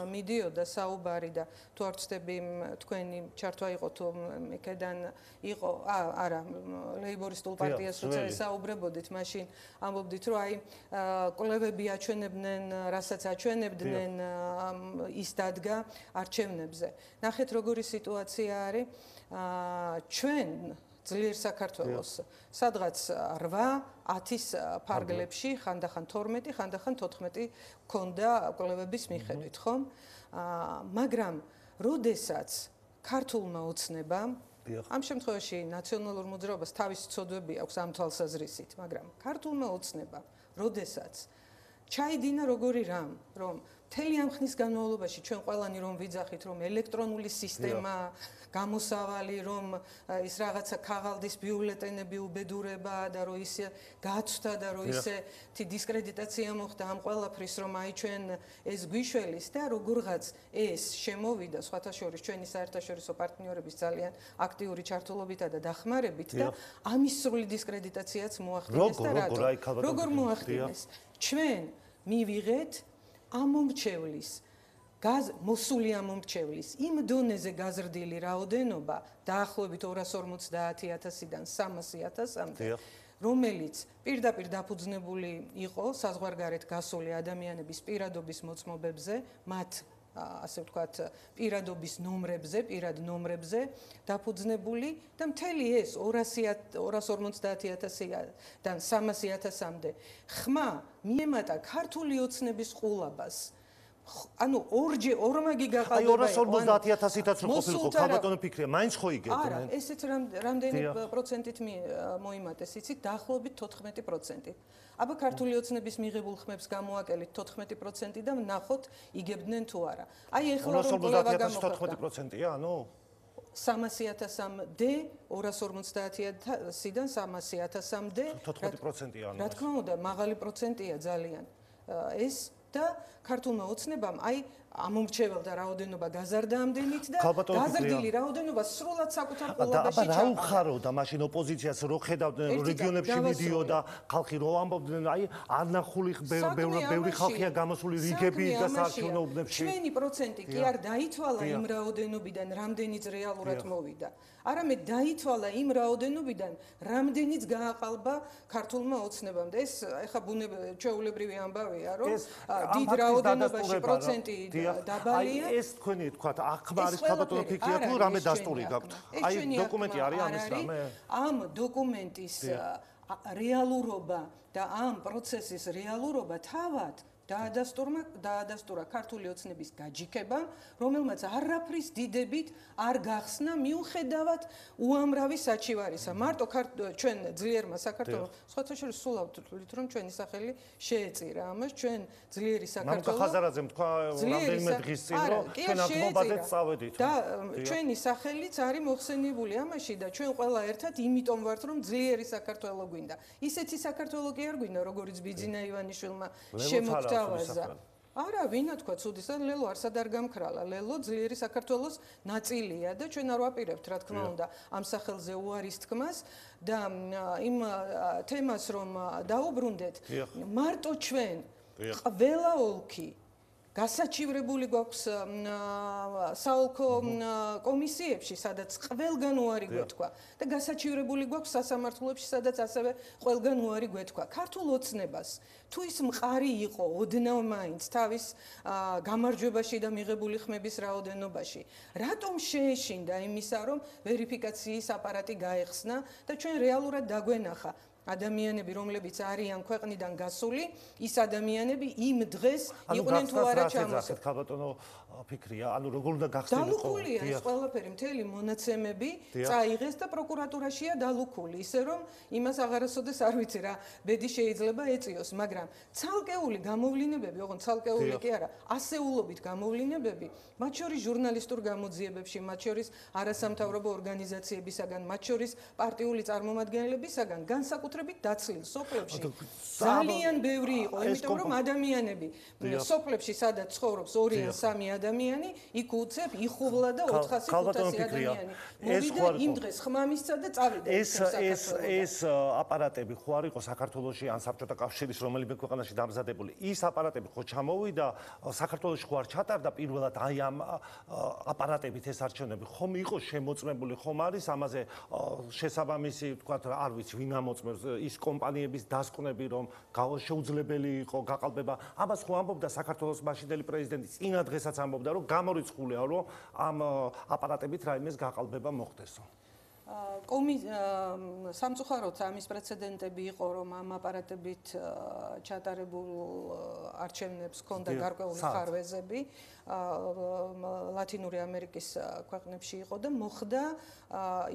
მიდიოდა საუბარი და თუ არ ვცდები თქვენი ჩართვა იყო თუ მეკედან იყო, არა, ლეიბორისტულ პარტიას როცა ესაუბრებოდით, მაშინ ამბობდით, რომ აი კვლევები აჩვენებდნენ, რასაც აჩვენებდნენ, ის დადგა არჩევნებზე. ნახეთ, როგორი სიტუაცია არის. ჩვენ ძლიერ საქართველოს სადღაც 8-10-ის ფარგლებში ხანდახან 12, ხანდახან 14 ქონდა კვლევების მიხედვით, ხომ? მაგრამ როდესაც ქართულმა ოცნებამ ამ შემთხვევაში ნაციონალურ მოძრაობას თავისი ცოდვები აქვს ამ თვალსაზრისით, მაგრამ ქართულმა ოცნებამ როდესაც ჩაიდინა როგორი რამ, რომ მთელი ამ ხნის განმავლობაში ჩვენ ყველანი რომ ვიძახით, რომ ელექტრონული სისტემა გამოსავალი, რომ ის რაღაცა ქაღალდის ბიულეტენები უბედურება და რომ ისე გაცვდა და რომ ისეთი დისკრედიტაცია მოხდა ამ ყველაფრის, რომ აი ჩვენ ეს გვიშველის და როგორღაც ეს შემოვიდა სხვათა შორის ჩვენი საერთაშორისო პარტნიორების ძალიან აქტიური ჩართულობითა და დახმარებით და ამის სრული დისკრედიტაციაც მოახდინეს და რატო? როგორ მოახდინეს? ჩვენ მივიღეთ ამომრჩევლის მოსული ამომრჩევლის იმ დონეზე გაზრდილი რაოდენობა დაახლოებით 250,000-დან 300,000-მდე, რომელიც პირდაპირ დაფუძნებული იყო საზღვარგარეთ გასული ადამიანების პირადობის მოწმობებზე, მათ ასე ვთქვათ, პირადობის ნომრებზე, პირად ნომრებზე დაფუძნებული და მთელი ეს 250,000-დან 300,000-მდე ხმა მიემატა ქართული ოცნების ყულაბას. ანუ ორმაგი გაყალბება იყო. აი 250,000-ითაც რო ყოფილიყო, ქალბატონო ფიქრია, მაინც ხო იგებდნენ? არა, ესეც რამდენი პროცენტით მოიმატეს, იცით, დაახლოებით 14%. აბა ქართული ოცნების მიღებულ ხმებს გამოაკელით 14% და ნახოთ იგებდნენ თუ არა. აი ეხლა რომ კვლევა გამოხდა 14%-ია, ანუ 300,000-მდე, 250,000-დან 300,000-მდე 14%-ია, ანუ რა თქმა უნდა, მაღალი პროცენტია ძალიან. ეს და ქართულმა ოცნებამ აი ამომრჩეველთა რაოდენობა გაზარდა ამდენით და გაზრდილი რაოდენობა სრულად საკუთარ ყოლაბაში ჩაყარა. აბა რა უხარო და მაშინ ოპოზიციას რო ხედავდნენ რეგიონებში მიდიოდა ხალხი რო ამბობდნენ აი არნახული ბევრი ხალხია გამოსული რიგები და საარჩევნო უბნებში. ჩვენი პროცენტი კი არ დაითვალა იმ რაოდენობიდან რამდენიც რეალურად მოვიდა. არამედ დაითვალა იმ რაოდენობიდან რამდენიც გააყალბა ქართულმა ოცნებამ და ეს ეხა ჩვეულებრივი ამბავია რომ დიდ რაოდენობაში პროცენტი დაბალია. აი ეს თქვენი თქვა ახმა არის ქალბატონო ფიქრია თუ რამე დასტური გაქვთ? აი დოკუმენტი არის ამის რამე? ამ დოკუმენტის რეალურობა და ამ პროცესის რეალურობა თავად დაადასტურა ქართული ოცნების გაჯიქებამ, რომელმაც არაფრის დიდებით არ გახსნა მიუხედავად უამრავი საჩივარისა. მარტო ჩვენ ძლიერმა საქართველოს სხვათა შორის სულავთ რომ ჩვენი სახელი შეეწირა ამას, ჩვენ ძლიერი საქართველოს. მამუკა ხაზარაძემ თქვა რამდენიმე დღის წინ რომ ჩვენ აკმობაზეთ წავედით. და ჩვენი სახელიც არის მოხსენიებული ამაში და ჩვენ ყველა ერთად იმიტომ ვართ რომ ძლიერი საქართველოს გვინდა. ისეთი საქართველოს კი არ გვინდა, როგორც ბიძინა ივანიშვილმა შემოგთავაზა. არა, ვინა თქვა ცუდის და ლელო არსად არ გამქრალა. ლელო ძლიერი საქართველოს ნაწილია და ჩვენ არ ვაპირებთ, რა თქმა უნდა, ამ სახელზე უარის თქმას და იმ თემას რომ დაუბრუნდეთ, მარტო ჩვენ ყველა ოლქი გასაჩივრებული გვაქვს საოლქო კომისიებში, სადაც ყველგან უარი გვეთქვა და გასაჩივრებული გვაქვს სასამართლოებში, სადაც ასევე ყველგან უარი გვეთქვა. ქართულ ოცნებას თუ ის მყარი იყო ოდნავ მაინც თავის გამარჯვებაში და მიღებული ხმების რაოდენობაში, რატომ შეეშინდა იმისა, რომ ვერიფიკაციის აპარატი გაეხსნა და ჩვენ რეალურად დაგვენახა ადამიანები, რომლებიც არიან ქვეყნიდან გასული, ის ადამიანები იმ დღეს იყვნენ თუ არა ჩამოსული. ქალბატონო ფიქრია, ანუ როგორ უნდა გახსნილიყო? დალუქულია ეს ყველაფერი, მთელი მონაცემები წაიღეს და პროკურატურაშია დალუქული, ისე რომ იმას აღარასოდეს არ ვიცი რა ბედი შეიძლება ეწიოს, მაგრამ ცალკეული გამოვლინებები, ოღონდ ცალკეული კი არა, ასეულობით გამოვლინებები, მათ შორის ჟურნალისტურ გამოძიებებში, მათ შორის არასამთავრობო ორგანიზაციებისაგან, მათ შორის პარტიული წარმომადგენლებისაგან, განსაკუთრებით დაცლილ სოფლებში ძალიან ბევრი იყო, იმიტომ რომ ადამიანები სოფლებში სადაც ცხოვრობს 2 ან 3 ადამიანი, იქ უცებ იხუვლა და 400-500 ადამიანი. მოვიდა იმ დღეს ხმამისცა და წავიდა ეს აპარატები ხო არ იყო საქართველოში ან საბჭოთა კავშირის რომელიმე ქვეყანაში დამზადებული? ის აპარატები ხო ჩამოვიდა საქართველოში ხო არ ჩატარდა პირველად აი ამ აპარატებით ეს არჩევნები? ხომ იყო შემოწმებული, ხომ არის ამაზე შესაბამისი, თქვათ, არ ვიცი, ვინ ამოწმებს ის კომპანიების დასკვნები, რომ შეუძლებელი იყო გაყალბება. ამას ხო ამბობდა საქართველოს მაშინდელი პრეზიდენტი, წინა დღესაც ამბობდა, რომ გამორიცხულია, რომ ამ აპარატებით რაიმეს გაყალბება მოხდესო. სამწუხაროდ ამის პრეცედენტები იყო, რომ ამ აპარატებით ჩატარებულ არჩევნებს ჰქონდა გარკვეული ხარვეზები ლათინური ამერიკის ქვეყნებში იყო და მოხდა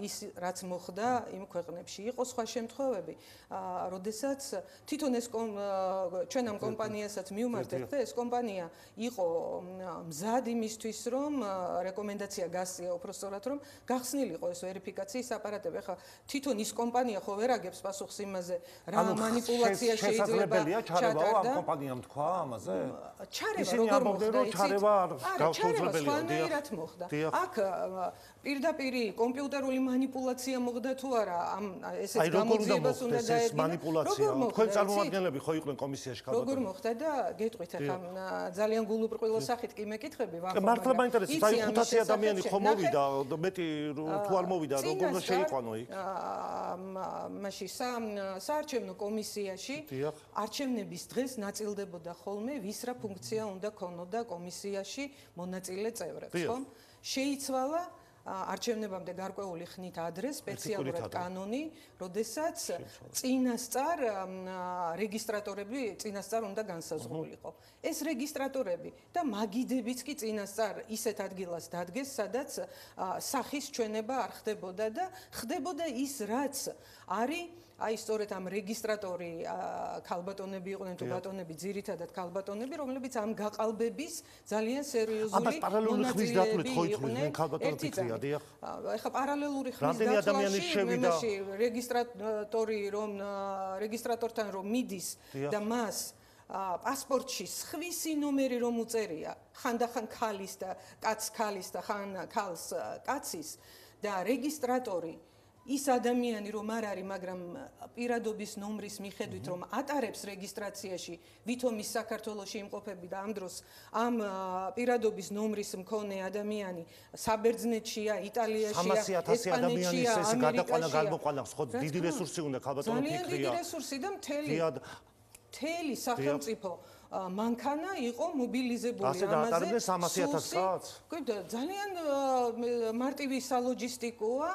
ის რაც მოხდა იმ ქვეყნებში. იყო სხვა შემთხვევები, როდესაც თვითონ ეს ჩვენ ამ კომპანიასაც მივმართეთ და ეს კომპანია იყო მზად იმისთვის, რომ რეკომენდაცია გასწია უпростоრად, რომ გახსნილიყო ეს ვერიფიკაციის აპარატები. ახლა თვითონ ის კომპანია ხო ვერ აგებს პასუხს იმაზე, რა მანიპულაცია შეიძლება ჩარევა ამ კომპანიამ თქვა ამაზე? ჩარევა როგორ მოხდა? ჩარევა გაუშვებელია. რა მოხდა? აქ პირდაპირ კომპიუტერული მანიპულაცია მოხდა თუ არა? ესეც გამოძიებას უნდა დაედგინა. თქვენ წარმომადგენლები ხო იყვნენ კომისიაში ქალბატონო? როგორ მოხდა და გეტყვით ახლა ძალიან გულუბრყვილო სახით კი მეკითხები ვახო. მართლა მაინტერესებს, აი 500 ადამიანი ხო მოვიდა, მეტი თუ არ მოვიდა, როგორ უნდა შეიყვანო იქ? მაშინ საარჩევნო კომისიაში არჩევნების დღეს ნაწილდებოდა ხოლმე ვის რა ფუნქცია უნდა ქონოდა კომისიაში მონაწილე წევრებს, ხო? შეიცვალა არჩევნებამდე გარკვეული ხნით ადრე სპეციალურად კანონი, როდესაც წინასწარ რეგისტრატორები წინასწარ უნდა განსაზღვრულიყო. ეს რეგისტრატორები და მაგიდებიც კი წინასწარ ისეთ ადგილას დადგეს, სადაც სახის ჩვენება არ ხდებოდა და ხდებოდა ის, რაც არის აი სწორედ ამ რეგისტრატორი ქალბატონები იყვნენ თუ ბატონები, ძირითადად ქალბატონები, რომლებიც ამ გაყალბების ძალიან სერიოზული მონაწილეები იყვნენ. ეხლა პარალელური ხმის დაცვაში რეგისტრატორთან რომ მიდის და მას პასპორტში სხვისი ნომერი რომ უწერია, ხანდახან ქალის და კაცის და ხან ქალს კაცის და რეგისტრატორი ის ადამიანი რომ არ არის, მაგრამ პირადობის ნომრის მიხედვით რომ ატარებს რეგისტრაციაში, ვითომ ის საქართველოში იმყოფები და ამ დროს ამ პირადობის ნომრის მქონე ადამიანი საბერძნეთშია, იტალიაშია, ესპანეთშია, ამერიკაშია. ხო, დიდი რესურსი უნდა ქალბატონო ფიქრია. ძალიან დიდი რესურსი და მთელი სახელმწიფო მანქანა იყო მობილიზებული ამაზე. 300,000 კაცს? ძალიან მარტივი სალოჯისტიკოა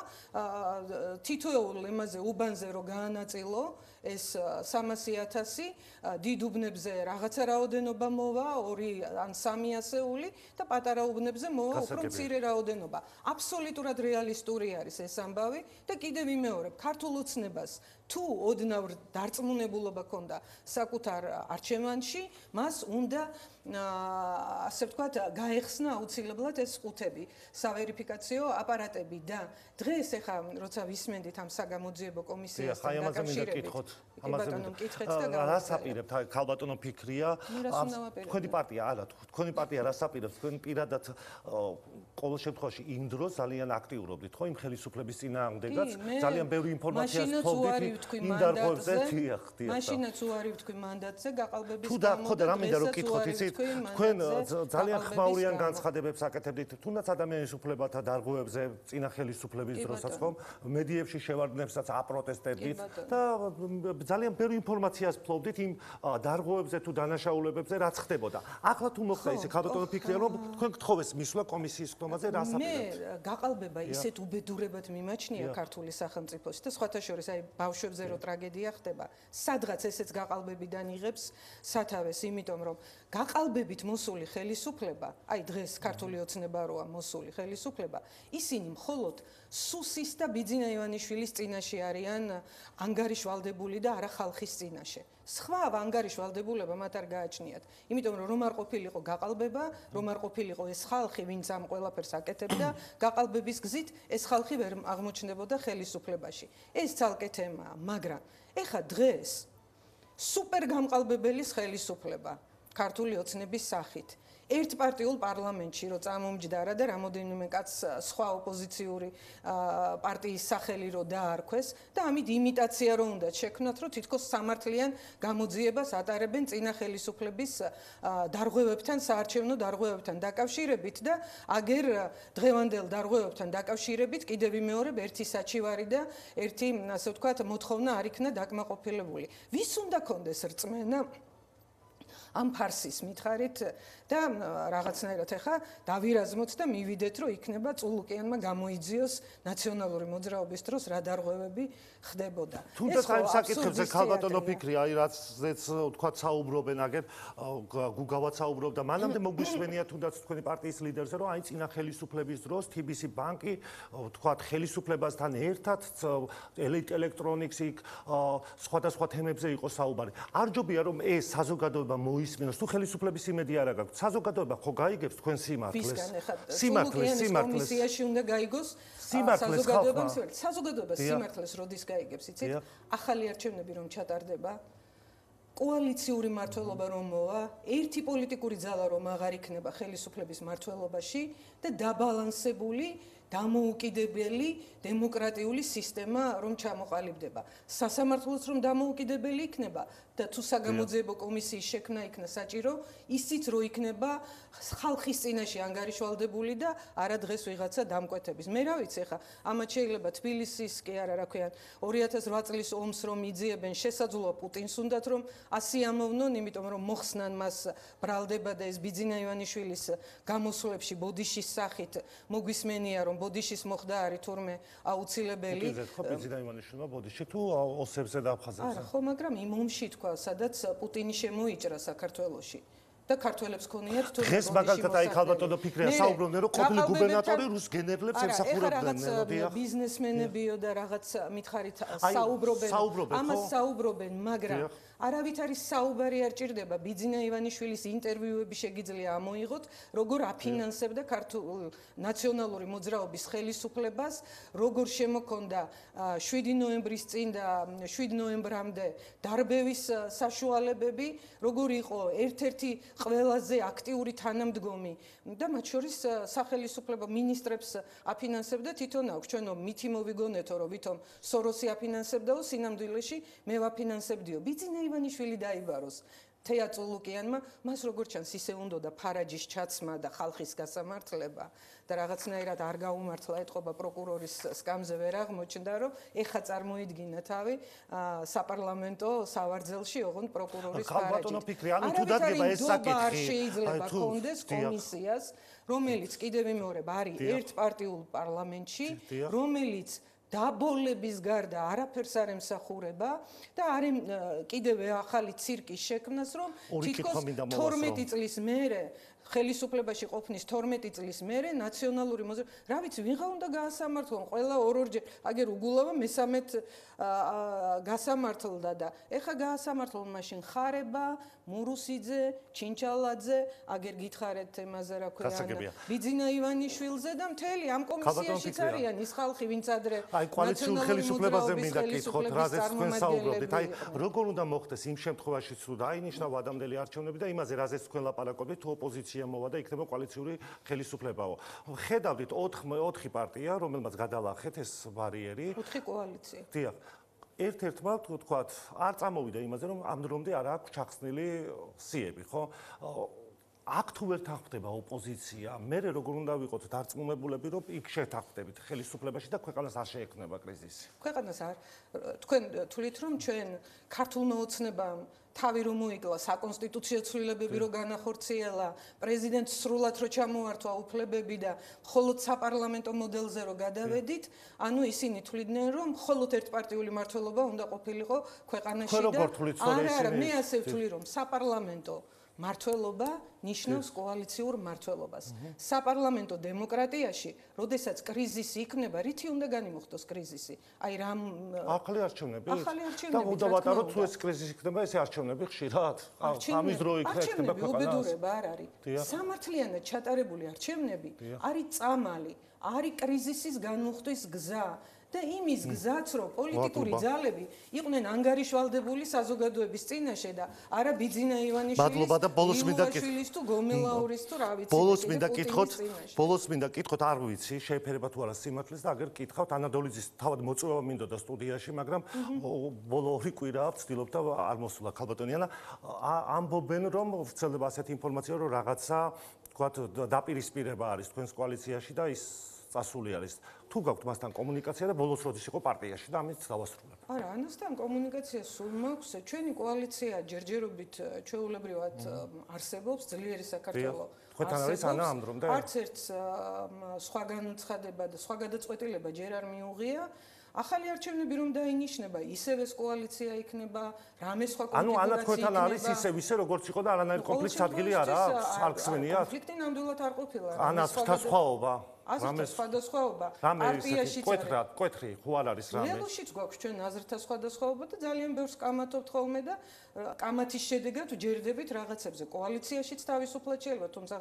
თითოეულ ემაზე უბანზე რო გაანაწილო ეს 300,000 დიდ უბნებზე რაღაცა რაოდენობა მოვა 2 ან 3 ასეული და პატარა უბნებზე მოვა უფრო მცირე რაოდენობა. აბსოლუტურად რეალისტური არის ეს ამბავი და კიდევ ვიმეორებ, ქართულ ოცნებას თუ ოდნავ დარწმუნებულობა ქონდა საკუთარ არჩევანში, მას უნდა ასე ვთქვათ, გაეხსნა აუცილებლად ეს ყუთები, სავერიფიკაციო აპარატები და დღეს ეხა როცა ვისმენდით ამ საგამოძიებო კომისიასთან დაკავშირებით, რას აპირებთ? ქალბატონო ფიქრია, თქვენი პარტია არა, თქვენი პარტია რას აპირებს? თქვენ პირადად ყოველ შემთხვევაში იმ დროს ძალიან აქტიურობდით, ხო, იმ ხელისუფლების წინააღმდეგაც, ძალიან ბევრი ინფორმაციას თხოვდით იმ დარღვევებზე, მაშინაც უარი ვთქვი მანდატზე გაყალბების გამო. თუ ხო და რა მინდა რომ კითხოთ, იცით, თქვენ ძალიან ხმაურიან განცხადებებს აკეთებდით, თუნდაც ადამიანის უფლებათა დარღვევებზე, წინა ხელისუფლების დროსაც ხომ, მედიებში შევარდნებსაც აპროტესტებდით და ძალიან ბევრი ინფორმაციას ფლობდით იმ დარღვევებზე თუ დანაშაულებებზე, რაც ხდებოდა. ახლა თუ მოხდა ისე, ქალბატონო ფიქრია, რომ თქვენ გთხოვეს მისვლა კომისიის ხდომაზე, რას აპირებთ? მე გაყალბება ისეთ უბედურებად მიმაჩნია ქართული სახელმწიფოსი და სხვათა შორის აი ბავშვებზე რო ტრაგედია ხდება, სადღაც ესეც გაყალბებიდან იღებს სათავეს, იმიტომ რომ გაყალბებით მოსული ხელისუფლება, აი დღეს ქართული ოცნება როა მოსული ხელისუფლება, ისინი მხოლოდ სუსის და ბიძინა ივანიშვილის წინაშე არიან ანგარიშვალდებული და არა ხალხის წინაშე. სხვა ანგარიშვალდებულება მათ არ გააჩნიათ. იმიტომ რომ არ ყოფილიყო გაყალბება, რომ არ ყოფილიყო ეს ხალხი, ვინც ამ ყველაფერს აკეთებდა, გაყალბების გზით ეს ხალხი ვერ აღმოჩნდებოდა ხელისუფლებაში. ეს ცალკე თემაა, მაგრამ ეხა დღეს სუპერ გამყალბებელის ხელისუფლება ქართული ოცნების სახით ერთპარტიულ პარლამენტში რო წამომჯდარა და რამოდენიმე კაც სხვა ოპოზიციური პარტიის სახელი რო დაარქვეს და ამით იმიტაცია რო უნდა შექმნათ, რომ თითქოს სამართლიან გამოძიებას ატარებენ წინა ხელისუფლების დარღვევებთან, საარჩევნო დარღვევებთან დაკავშირებით და აგერ დღევანდელ დარღვევებთან დაკავშირებით კიდევ ვიმეორებ ერთი საჩივარი და ერთი, ასე ვთქვათ, მოთხოვნა არ იქნა დაკმაყოფილებული. ვის უნდა კონდეს რწმენა ამ ფარსის მითხარით და რაღაცნაირად ახლა დავირაზმოთ და მივიდეთ, რომ იქნება წულუკიანმა გამოიძიოს ნაციონალური მოძრაობის დროს რა დარღვევები ხდებოდა. თუნდაც აი საკითხებზე ქალბატონო ფიქრი, აი რაცაც ვთქვათ საუბრობენ აგერ გუგავაც საუბრობდა, მანამდე მოგვისმენია თუნდაც თქვენი პარტიის ლიდერზე, რომ აი წინა ხელისუფლების დროს TBC ბანკი ვთქვათ ხელისუფლებასთან ერთად ელექტრონიკსი სხვადასხვა თემებზე იყო საუბარი. არ ჯობია რომ ეს საზოგადოება მოისმინოს, თუ ხელისუფლების იმედი არ აქვს. საზოგადოება ხო გაიგებს თქვენ სიმართლეს? სიმართლეს კომისიაში უნდა გაიგოს საზოგადოება სიმართლეს როდის გაიგებს, იცით? ახალი არჩევნები რომ ჩატარდება, კოალიციური მმართველობა რომ მოვა, ერთი პოლიტიკური ძალა რომ აღარ იქნება ხელისუფლების მმართველობაში და დაბალანსებული დამოუკიდებელი დემოკრატიული სისტემა რომ ჩამოყალიბდება. სასამართლოც რომ დამოუკიდებელი იქნება და თუ საგამოძიებო კომისიის შექმნა იქნა საჭირო, ისიც რო იქნება ხალხის წინაშე ანგარიშვალდებული და არა დღეს ვიღაცა დამკვეთების. მე რა ვიცი ხა, ამათ შეიძლება თბილისის კი არა, რა ქვია, 2008 წლის ომს რომ იძიებენ, შესაძლოა პუტინს უნდათ რომ ასე ამოვნონ, იმიტომ რომ მოხსნან მას ბრალდება და ეს ბიძინა ივანიშვილის გამოსვლებში ბოდიშის სახით მოგვისმენია რომ ბოდიშის მოხდა არის თურმე აუცილებელი. ხო, ბიძინა ივანიშვილმა ბოდიში თუ ოსებზე დაფხაზებს. არა, ხო, მაგრამ იმ ომში თქვა, სადაც პუტინი შემოიჭრა საქართველოში. და ქართველებს ქონიათ თუ დღეს მაგალითად აი ქალბატონო ფიქრია საუბრობდნენ რომ ყოფილი გუბერნატორი რუს გენერლებს ემსახურებდნენ რაღაც ბიზნესმენებიო და რაღაც მითხარით საუბრობენ ამას საუბრობენ მაგრამ არავით არის საუბარი არ ჭირდება ბიძინა ივანიშვილის ინტერვიუები შეგიძლია ამოიღოთ როგორ აფინანსებდა ქართულ ნაციონალური მოძრაობის ხელისუფლებას როგორ შემოქონდა 7 ნოემბრის წინ და 7 ნოემბრამდე დარბევის საშუალებები როგორ იყო ერთ-ერთი ყველაზე აქტიური თანამდგომი და მათ შორის სახელისუფლება მინისტრებს აფინანსებდა თვითონ აქვს ჩვენო მითი მოვიგონეთო რომ ვითომ სოროსი აფინანსებდაო სინამდვილეში მე ვაფინანსებდიო ბიძინა ივანიშვილი დაიბაროს თეა წულუკიანმა მას როგორც ჩანს ისე უნდა ფარაჯის ჩაცმა და ხალხის გასამართლება და რაღაცნაირად არ გაუმართლა ეთყობა პროკურორის სკამზე ვერ აღმოჩნდა რომ ეხა წარმოიდგინა თავი საპარლამენტო სავარძელში ოღონდ პროკურორის ფარაჯით. ქალბატონო ფიქრი, ანუ თუ დადგება ეს საკითხი, შეიძლება კონდეს კომისიას, რომელიც კიდევ ვიმეორებ არის ერთპარტიულ პარლამენტში, რომელიც დაბოლების გარდა არაფერს არ ემსახურება და არის კიდევ ახალი ცირკის შექმნას რომ თითქოს 12 წლის მერე ხელისუფლებაში ყოფნის 12 წლის მერე ნაციონალური რა ვიცი, ვიღა უნდა გაასამართლონ ყველა ორ-ორჯერ, აგერ უგულავა მესამედ გასამართლდა და ეხა გაასამართლონ მაშინ ხარება, მურუსიძე, ჩინჩალაძე, აგერ გითხარეთ ემაზე რა ქვია, ბიძინა ივანიშვილზე და მთელი ამ კომისიაშიც არიან ის ხალხი, ვინც ადრე კოალიციურ ხელისუფლებაზე მინდა გითხოთ, რაზეც თქვენ საუბრობდით. როგორ უნდა მოხდეს იმ შემთხვევაში, თუ დაინიშნა ვადამდელი არჩევნები და იმაზე, რაზეც თქვენ ლაპარაკობდით, თუ ოპოზიცია მოვა და იქნება კოალიციური ხელისუფლებაო. ხედავდით 4 პარტია, რომელმაც გადალახეთ ეს ბარიერი. 4 კოალიცია. დიახ. ერთ-ერთმა თქვათ, არ წამოვიდა იმაზე, რომ ამ დრომდე არ აქვს ჩახსნილი სიები, ხო? აქ თუ ვერ თანხმდება ოპოზიცია, მე როგორ უნდა ვიყოთ დარწმუნებულები, რომ იქ შეთანხმდებით ხელისუფლებაში და ქვეყანას არ შეექმნება კრიზისი. ქვეყანას არ თქვენ თვლით, რომ ჩვენ ქართულმა ოცნებამ თავი რომ მოიკლა საკონსტიტუციო ცვლილებები რო განახორციელა, პრეზიდენტს სრულად რო ჩამოართვა უფლებები და მხოლოდ საპარლამენტო მოდელზე რო გადავედით, ანუ ისინი თვლიდნენ, რომ მხოლოდ ერთპარტიული მმართველობა უნდა ყოფილიყო ქვეყანაში და არა, მე ასე ვთვლი, რომ საპარლამენტო მმართველობა ნიშნავს კოალიციურ მმართველობას. საპარლამენტო დემოკრატიაში, როდესაც კრიზისი იქნება, რითი უნდა განიმოხდოს კრიზისი? აი რამ ახალი არჩევნები? და უნდა ვატაროთ, თუ ეს კრიზისი იქნება, ეს არჩევნები ხშირად? ამის დრო იქნება ქვეყანას. უბედურება არ არის. სამართლიანად ჩატარებული არჩევნები არის წამალი, არის კრიზისის განმუხტვის გზა. და იმის გზაც რომ პოლიტიკური ძალები იყვნენ ანგარიშვალდებული საზოგადოების წინაშე და არა ბიძინა ივანიშვილის თუ გომელაურის თუ რა ვიცი ბოლოს მინდა კითხოთ არ ვიცი შეეფერება თუ არა სიმართლეს და აგერ კითხავთ ანადოლიძის თავად მოწვევა მინდოდა სტუდიაში მაგრამ ბოლო 2 კვირაა ვცდილობ და არ მოსულა ქალბატონიანა ამბობენ რომ ვცელდება ასეთი ინფორმაცია რომ რაღაცა თქვათ დაპირისპირება არის თქვენს კოალიციაში და ის წასული არის. თუ გაქვთ მასთან კომუნიკაცია და ბოლოს როდის იყო პარტიაში და ამით დავასრულებ. არა, ამასთან კომუნიკაცია სულ მაქვს. ჩვენი კოალიცია ჯერჯერობით ჩვეულებრივად არსებობს, ძლიერი საქართველო. თქვენთან არის ანა ამ დრომდე? არც ერთ სხვა განუცხადება და სხვა გადაწყვეტილება ჯერ არ მიუღია. ახალი არჩევნები რომ დაინიშნება, ისევ ეს კოალიცია იქნება, რამე სხვა კონფიგურაცია იქნება. ანუ ანა თქვენთან არის ისე როგორც იყო და არანაირი კონფლიქტის ადგილი არ აქვს, არ გსმენიათ? კონფლიქტი ნამდვილად არ ყოფილა. ანა სხვადასხვაობა. რამე სხვადასხვაობა პარტიაშიც კვეთრი ხო არ არის რამე ლელოშიც გვაქვს ჩვენ აზრთა სხვადასხვაობა და ძალიან ბევრს კამათობთ ხოლმე და კამათის შედეგად ვჯერდებით რაღაცებზე კოალიციაშიც თავისუფლად შეიძლება თუმცა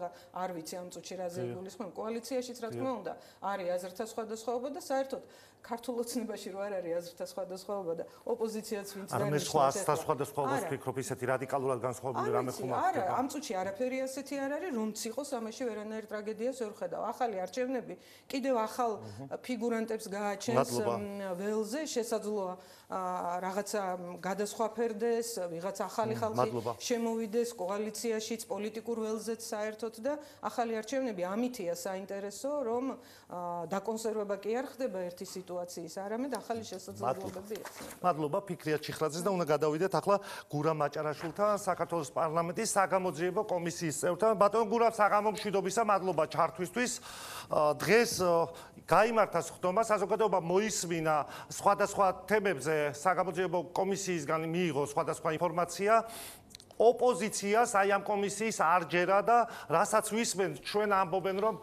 არ ვიცი ამ წუთში რა ზეგულისხმევ კოალიციაშიც რა თქმა უნდა არის აზრთა სხვადასხვაობა და საერთოდ ქართულ ოცნებაში რო არ არის აზრთა სხვადასხვაობა და ოპოზიციაც ვინც არ მე სხვა აზრთა სხვადასხვაობას ვფიქრობ ისეთი რადიკალურად განსხვავებული რამე ხომ არ არა ამ წუთში არაფერი ასეთი არ არის რომც იყოს ამაში ვერანაირ ტრაგედიას ვერ ხედავ ახალი არჩევნები კიდევ ახალ ფიგურანტებს გააჩენს ველზე შესაძლოა რაღაცა გადასხვაფერდეს ვიღაც ახალი ხალხი შემოვიდეს კოალიციაშიც პოლიტიკურ ველზეც საერთოდ და ახალი არჩევნები ამითია საინტერესო რომ დაკონსერვება კი არ ხდება ერთი სიტუაციის არამედ ახალი შესაძლებლობები ეცნობა მადლობა ფიქრია ჩიხრაძეს და უნდა გადავიდეთ ახლა გურამ მაჭარაშვილთან საქართველოს პარლამენტის საგამოძიებო კომისიის წევრთან ბატონ გურამ საგამომშვიდობისა მადლობა ჩართვისთვის დღეს გაიმართა სხდომა საზოგადოება მოისმინა სხვადასხვა თემებზე საგამოძიებო კომისიისგან მიიღო სხვადასხვა ინფორმაცია ოპოზიციას აი ამ კომისიის არ ჯერა და რასაც ვისმენთ ჩვენ ამბობენ რომ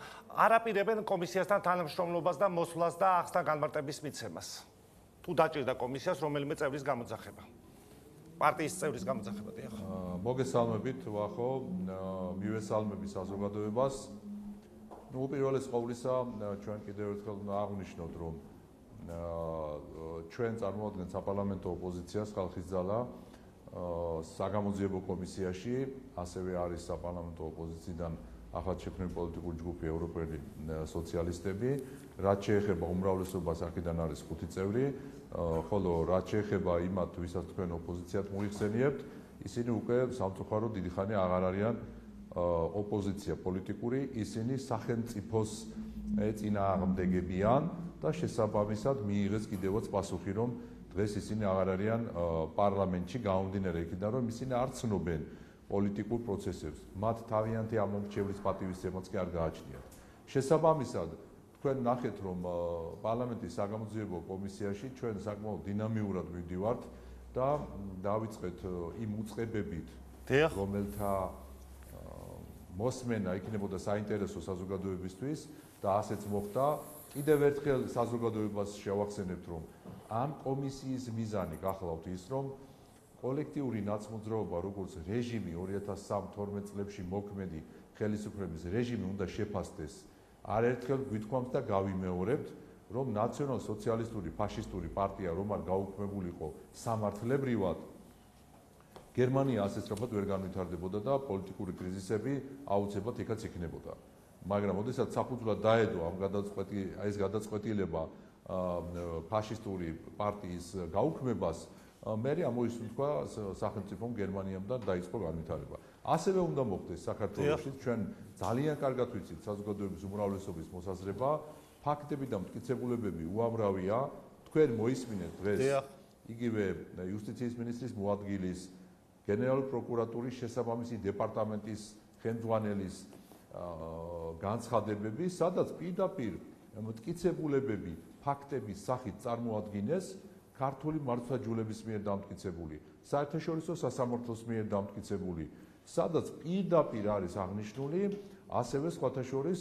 არაპირებენ კომისიასთან თანამშრომლობას და მოსვლას და ახსნა განმარტების მიცემას თუ დაჭირდა კომისიას რომელიმე წევრის გამოძახება პარტიის წევრის გამოძახება დიახ მოგესალმებით ვახო მივესალმები საზოგადოებას ну პირველეს ყოვლისა ჩვენ კიდევ ერთხელ უნდა აღვნიშნოთ რომ ჩვენ წარმოადგენთ საპარლამენტო ოპოზიციას ხალხის ძალა საგამოძიებო კომისიაში ასევე არის საპარლამენტო ოპოზიციიდან ახალ შექმნილი პოლიტიკური ჯგუფი ევროპელი სოციალისტები რაც შეეხება უმრავლესობას აქედან არის 5 წევრი ხოლო რაც შეეხება იმათ ვისაც თქვენ ოპოზიციად მოიხსენიებთ ისინი უკვე სამწუხაროდ დიდი ხანი აღარ არიან ოპოზიცია პოლიტიკური ისინი სახელმწიფოს წინააღმდეგებიან და შესაბამისად მიიღეს კიდევაც პასუხი რომ დღეს ისინი აღარ არიან პარლამენტში გამომდინარე იქიდან რომ ისინი არ ცნობენ პოლიტიკურ პროცესებს მათ თავიანთი ამომრჩევლის პატივისცემაც კი არ გააჩნიათ შესაბამისად თქვენ ნახეთ რომ პარლამენტის საგამოძიებო კომისიაში ჩვენ საკმაოდ დინამიურად მივდივართ და დავიწყეთ იმ უწყებებით რომელთა მოსმენა იქნებოდა საინტერესო საზოგადოებისთვის და ასეც მოხდა. კიდევ ერთხელ საზოგადოებას შევახსენებთ, რომ ამ კომისიის მიზანი გახლავთ ის, რომ კოლექტიური ნაცმოძრაობა, როგორც რეჟიმი 2013-12 წლებში მოქმედი ხელისუფლების რეჟიმი უნდა შეფასდეს. არაერთხელ გვითქვამთ და გავიმეორებთ, რომ ნაციონალ-სოციალისტური ფაშისტური პარტია რომ არ გაუქმებულიყო სამართლებრივად, გერმანია ასესრაფად ვერ განვითარდებოდა და პოლიტიკური კრიზისები აუცილებლად იქაც იქნებოდა. მაგრამ ოდესაც საფუძვლად დაედო ეს გადაწყვეტილება ფაშისტური პარტიის გაუქმებას, მე ამოისუნთქვა სახელმწიფომ გერმანიამ და დაიწყო განვითარება. ასევე უნდა მოხდეს საქართველოში, ჩვენ ძალიან კარგად ვიცით საზოგადოების უმრავლესობის მოსაზრება, ფაქტები და მტკიცებულებები უამრავია. თქვენ მოისმინეთ დღეს იგივე იუსტიციის მინისტრის მოადგილის, გენერალური პროკურატურის შესაბამისი დეპარტამენტის ხელმძღვანელის განცხადებები, სადაც პირდაპირ მტკიცებულებები ფაქტების სახით წარმოადგინეს ქართული მართლმსაჯულების მიერ დამტკიცებული, საერთაშორისო სასამართლოს მიერ დამტკიცებული, სადაც პირდაპირ არის აღნიშნული ასევე სხვათა შორის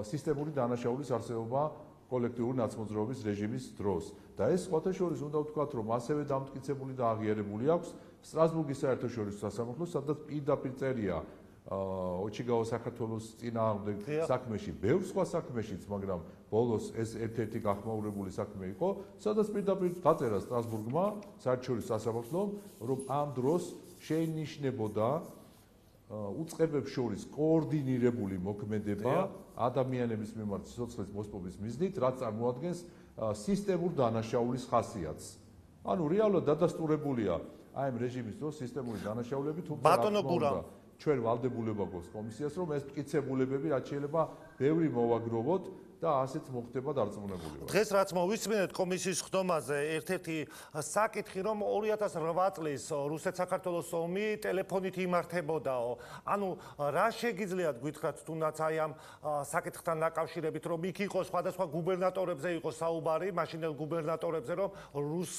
სისტემური დანაშაულის არსებობა კოლექტიური ნაცმოძრაობის რეჟიმის დროს. და ეს სხვათა შორის უნდა ვთქვათ, რომ ასევე დამტკიცებული და აღიარებული აქვს სტრასბურგის საერთაშორისო სასამართლოს, სადაც პირდაპირ წერია ოჩიგაო საქართველოს წინააღმდეგ საქმეში, ბევრ სხვა საქმეშიც, მაგრამ ბოლოს ეს ერთ-ერთი გახმაურებული საქმე იყო, სადაც პირდაპირ დაწერა სტრასბურგმა საერთაშორისო სასამართლომ, რომ ამ დროს შეინიშნებოდა უწყებებს შორის კოორდინირებული მოქმედება ადამიანების მიმართ სიცოცხლის მოსპობის მიზნით, რაც წარმოადგენს სისტემურ დანაშაულის ხასიათს. ანუ რეალურად დადასტურებულია აი ამ რეჟიმის დროს სისტემური დანაშაულები, თუმცა ბატონო გურა, ჩვენ ვალდებულება გვაქვს კომისიას, რომ ეს მტკიცებულებები რაც შეიძლება ბევრი მოვაგროვოთ და ასეც მოხდება დარწმუნებული ვარ. დღეს რაც მოვისმენთ კომისიის ხდომაზე, ერთ-ერთი საკითხი, რომ 2008 წლის რუსეთ-საქართველოს ომი ტელეფონით იმართებოდაო. ანუ რა შეგიძლიათ გითხრათ თუნდაც აი ამ საკითხთან დაკავშირებით, რომ იქ იყო სხვადასხვა გუბერნატორებზე იყო საუბარი, მაშინდელ გუბერნატორებზე, რომ რუს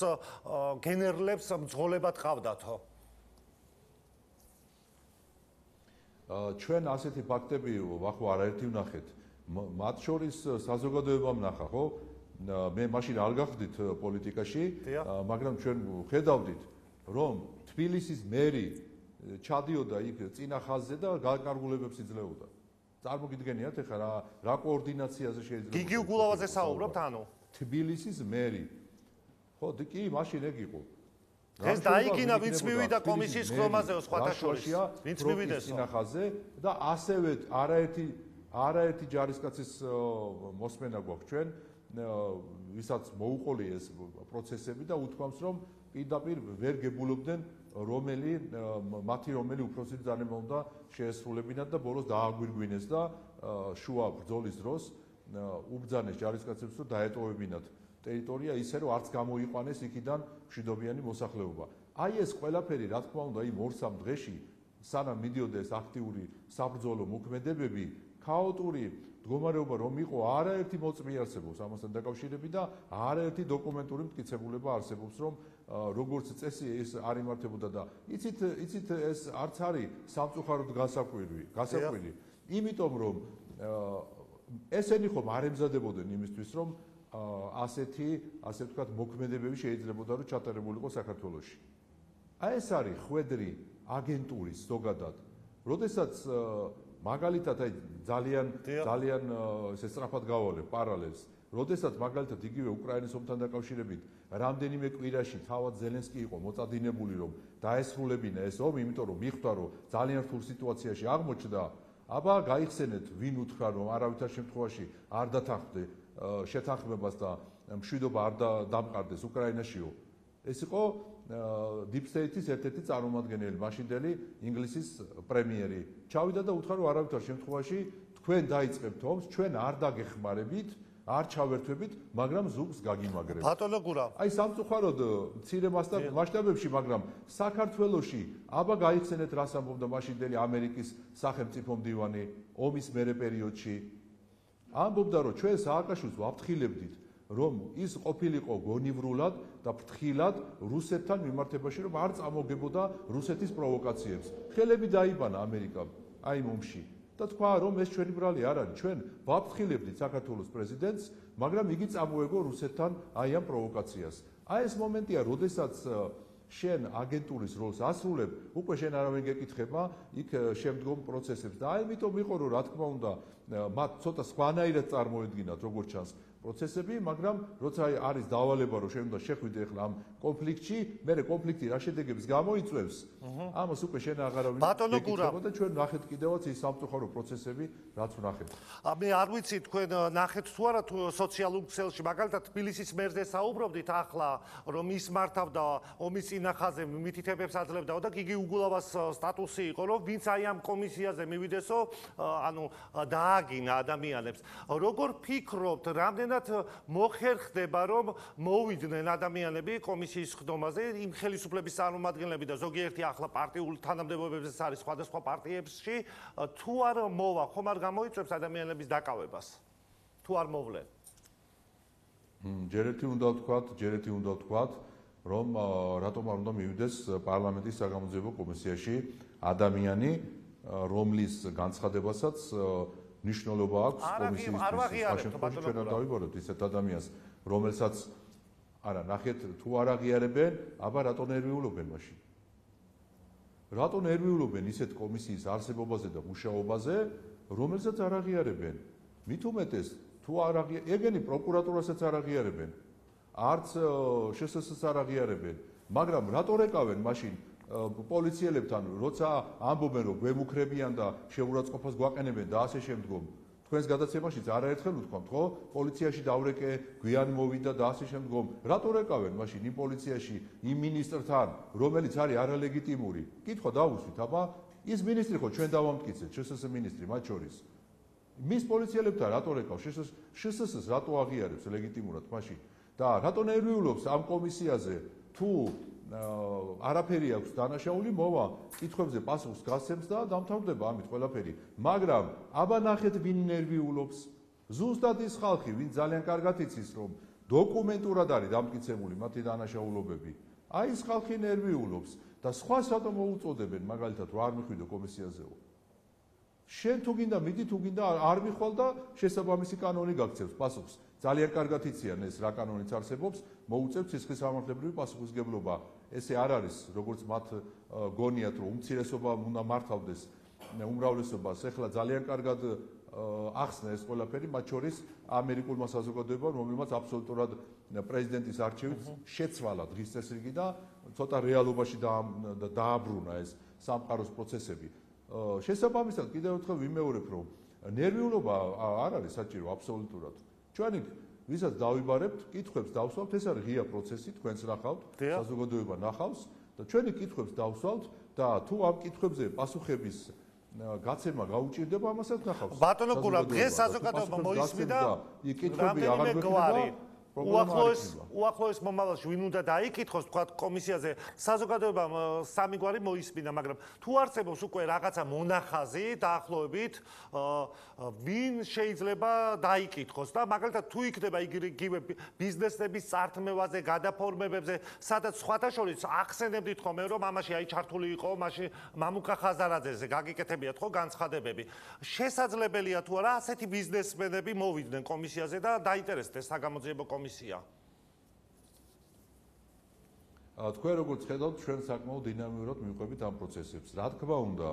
გენერლებს მძღოლებად ყავდათო. ჩვენ ასეთი ფაქტები ვახო არაერთი ვნახეთ. მათ შორის საზოგადოებამ ნახა, ხო? მე მაშინ არ გავხდით პოლიტიკაში, მაგრამ ჩვენ ხედავდით, რომ თბილისის მერი ჩადიოდა იქ წინა ხაზზე და განკარგულებებს იძლეოდა. წარმოგიდგენიათ ახლა რა კოორდინაციაზე შეიძლება გიგი უგულავაძე საუბრობთ, ანუ თბილისის მერი. ხო, კი, მაშინ ეგ იყო. ეს დაიგინა ვინც მივიდა კომისიის ხდომაზეო სხვათა შორის. ვინც მივიდეს წინახაზე და ასევე არაერთი ჯარისკაცის მოსმენა გვაქვს ჩვენ, ვისაც მოუყოლი ეს პროცესები და უთქვამს, რომ პირდაპირ ვერ გებულობდნენ მათი რომელი უფროსი ძალება უნდა შეესრულებინათ და ბოლოს დააგვირგვინეს და შუა ბრძოლის დროს უბრძანეს ჯარისკაცებს, რომ დაეტოვებინათ ტერიტორია ისე, რომ არც გამოიყვანეს იქიდან მშვიდობიანი მოსახლეობა. აი ეს ყველაფერი, რა თქმა უნდა, იმ 2-3 დღეში, სანამ მიდიოდა ეს აქტიური საბრძოლო მოქმედებები, ქაოტური მდგომარეობა რომ იყო, არაერთი მოწმე არსებობს ამასთან დაკავშირებით და არაერთი დოკუმენტური მტკიცებულება არსებობს, რომ როგორც წესი ეს არ იმართებოდა და იცით ეს არც არის სამწუხაროდ გასაკვირი, იმიტომ რომ ესენი ხომ არ ემზადებოდნენ იმისთვის, რომ ასე ვთქვათ, მოქმედებები შეიძლებოდა რომ ჩატარებულიყო საქართველოში. აი ეს არის ხვედრი აგენტურის ზოგადად. როდესაც მაგალითად აი ძალიან ესე სწრაფად გავალებ პარალელს. როდესაც მაგალითად იგივე უკრაინის ომთან დაკავშირებით რამდენიმე კვირაში თავად ზელენსკი იყო მოწადინებული რომ დაესრულებინა ეს ომი, იმიტომ რომ მიხვდა რომ ძალიან რთულ სიტუაციაში აღმოჩნდა, აბა გაიხსენეთ ვინ უთხრა რომ არავითარ შემთხვევაში არ დათანხმდე შეთანხმებას და მშვიდობა არ დამყარდეს უკრაინაშიო. ეს იყო Deep State-ის ერთ-ერთი წარმომადგენელი, მაშინდელი ინგლისის პრემიერი. ჩავიდა და უთხრა რომ არავითარ შემთხვევაში თქვენ დაიწყებთ ომს, ჩვენ არ დაგეხმარებით, არ ჩავერთვებით, მაგრამ ზუგს გაგიმაგრებთ. ბატონო გურა. აი სამწუხაროდ მცირე მასშტაბებში, მაგრამ საქართველოში აბა გაიხსენეთ რას ამბობდა მაშინდელი ამერიკის სახელმწიფო მდივანი ომის მერე პერიოდში. ამბობდა რომ ჩვენ სააკაშვილს ვაფრთხილებდით, რომ ის ყოფილიყო გონივრულად და ფრთხილად რუსეთთან მიმართებაში, რომ არ წამოგებოდა რუსეთის პროვოკაციებს. ხელები დაიბანა ამერიკამ. აი იმ ომში და თქვა რომ ეს ჩვენი ბრალი არ არის, ჩვენ ვაფრთხილებდით საქართველოს პრეზიდენტს, მაგრამ იგი წამოეგო რუსეთთან აი ამ პროვოკაციას. აი ეს მომენტია, როდესაც შენ აგენტურის როლს ასრულებ, უკვე შენ არავინ გეკითხება იქ შემდგომ პროცესებს და აი ამიტომ იყო რომ რა თქმა უნდა მათ ცოტა სხვანაირად წარმოედგინათ როგორც ჩანს პროცესები, მაგრამ როცა არის დავალება რომ შენ უნდა შეხვიდე ახლა ამ კონფლიქტში, მერე კონფლიქტი რა შედეგებს გამოიწვევს, ამას უკვე შენ აღარავინ გეკითხება და ჩვენ ნახეთ კიდევაც ის სამწუხარო პროცესები, რაც ვნახეთ. მე არ ვიცი თქვენ ნახეთ თუ არა თუ სოციალურ ქსელში, მაგალითად თბილისის მერზე საუბრობდით ახლა, რომ ის მართავდა ომის წინახაზე მითითებებს აძლევდა და გიგი უგულავას სტატუსი იყო, რომ ვინც აი ამ კომისიაზე მივიდესო, ანუ დააგინა ადამიანებს. როგორ ფიქრობთ, რამდენად მოხერხდება რომ მოვიდნენ ადამიანები კომისიის ხდომაზე, იმ ხელისუფლების წარმომადგენლები და ზოგიერთი ახლა პარტიულ თანამდებობებზეც არის სხვადასხვა პარტიებში, თუ არ მოვა, ხომ არ გამოიწვევს ადამიანების დაკავებას? თუ არ მოვლენ? ჯერ ერთი უნდა ვთქვათ, რომ რატომ არ უნდა მივიდეს პარლამენტის საგამოძიებო კომისიაში ადამიანი, რომლის განცხადებასაც ნიშნულობა აქვს კომისიის შემთხვევაში ჩვენ არ დავიბარებთ ისეთ ადამიანს, რომელსაც არა, ნახეთ, თუ არ აღიარებენ, აბა რატო ნერვიულობენ მაშინ? რატო ნერვიულობენ ისეთ კომისიის არსებობაზე და მუშაობაზე, რომელსაც არ აღიარებენ? მით უმეტეს, თუ არ აღიარებენ, ეგენი პროკურატურასაც არ აღიარებენ, არც შსს-ს არ აღიარებენ, მაგრამ რატო რეკავენ მაშინ პოლიციელებთან, როცა ამბობენ რომ გვემუქრებიან და შეურაცხყოფას გვაყენებენ და ასე შემდგომ. თქვენს გადაცემაშიც არაერთხელ ვთქვამთ, ხო? პოლიციაში დავრეკე, გვიან მოვიდა და ასე შემდგომ. რატო რეკავენ მაშინ იმ პოლიციაში იმ მინისტრთან, რომელიც არის არალეგიტიმური? კითხვა დავუსვით, აბა ის მინისტრი ხო ჩვენ დავამტკიცეთ, შსს მინისტრი მათ შორის. მის პოლიციელებთან რატო რეკავს? შსს-ს რატო აღიარებს ლეგიტიმურად მაშინ? და რატო ნერვიულობს ამ კომისიაზე თუ არაფერი აქვს დანაშაული, მოვა კითხვებზე პასუხს გასცემს და დამთავრდება ამით ყველაფერი. მაგრამ აბა ნახეთ ვინ ნერვიულობს? ზუსტად ის ხალხი, ვინ ძალიან კარგად იცის რომ დოკუმენტურად არის დამტკიცებული მათი დანაშაულობები. აი ეს ხალხი ნერვიულობს და სხვას რატომ მოუწოდებენ მაგალითად რომ არ მიხვიდო კომისიაზეო? შენ თუ გინდა მიდი, თუ გინდა არ მიხვალ და შესაბამისი კანონი გაქცევს პასუხს. ძალიან კარგად იციან ეს რა კანონიც არსებობს, მოუწევთ სისხლის სამართლებრივი პასუხისგებლობა. ესე არ არის, როგორც მათ გონიათ, რომ უმცირესობა უნდა მართავდეს უმრავლესობას. ეხლა ძალიან კარგად ახსნა ეს ყველაფერი, მათ შორის ამერიკულმა საზოგადოებამ, რომელმაც აბსოლუტურად პრეზიდენტის არჩევით შეცვალა დღის წესრიგი და ცოტა რეალობაში დააბრუნა ეს სამყაროს პროცესები. შესაბამისად, კიდევ ერთხელ ვიმეორებ, რომ ნერვიულობა არ არის საჭირო აბსოლუტურად. ჩვენი ვისაც დავიბარებთ, კითხვებს დავსვავთ, ეს არის ღია პროცესი, თქვენს ნახავთ, საზოგადოება ნახავს და ჩვენი კითხვებს დავსვავთ და თუ ამ კითხვებზე პასუხების გაცემა გაუჭირდება, ამასაც ნახავს. ბატონო გურა, დღეს საზოგადოება მოისმინა რამდენიმე გვარი. უახლოეს მომავალში ვინ უნდა დაიკითხოს, თქვა კომისიაზე საზოგადოებამ სამი გვარი მოისმინა, მაგრამ თუ არსებობს უკვე რაღაცა მონახაზი დაახლოებით, ვინ შეიძლება დაიკითხოს და მაგალითად თუ იქნება იგივე ბიზნესების წართმევაზე, გადაფორმებებზე, სადაც სხვათა შორის ახსენებდით ხოლმე, რომ ამაში აი ჩართული იყო, მაშინ მამუკა ხაზარაძეზე გაგიკეთებიათ ხო განცხადებები. შესაძლებელია თუ არა ასეთი ბიზნესმენები მოვიდნენ კომისიაზე და დაინტერესდეს საგამოძიებო კომისია. თქვენ როგორც ხედავთ, ჩვენ საკმაოდ დინამიურად მივყვებით ამ პროცესებს. რა თქმა უნდა,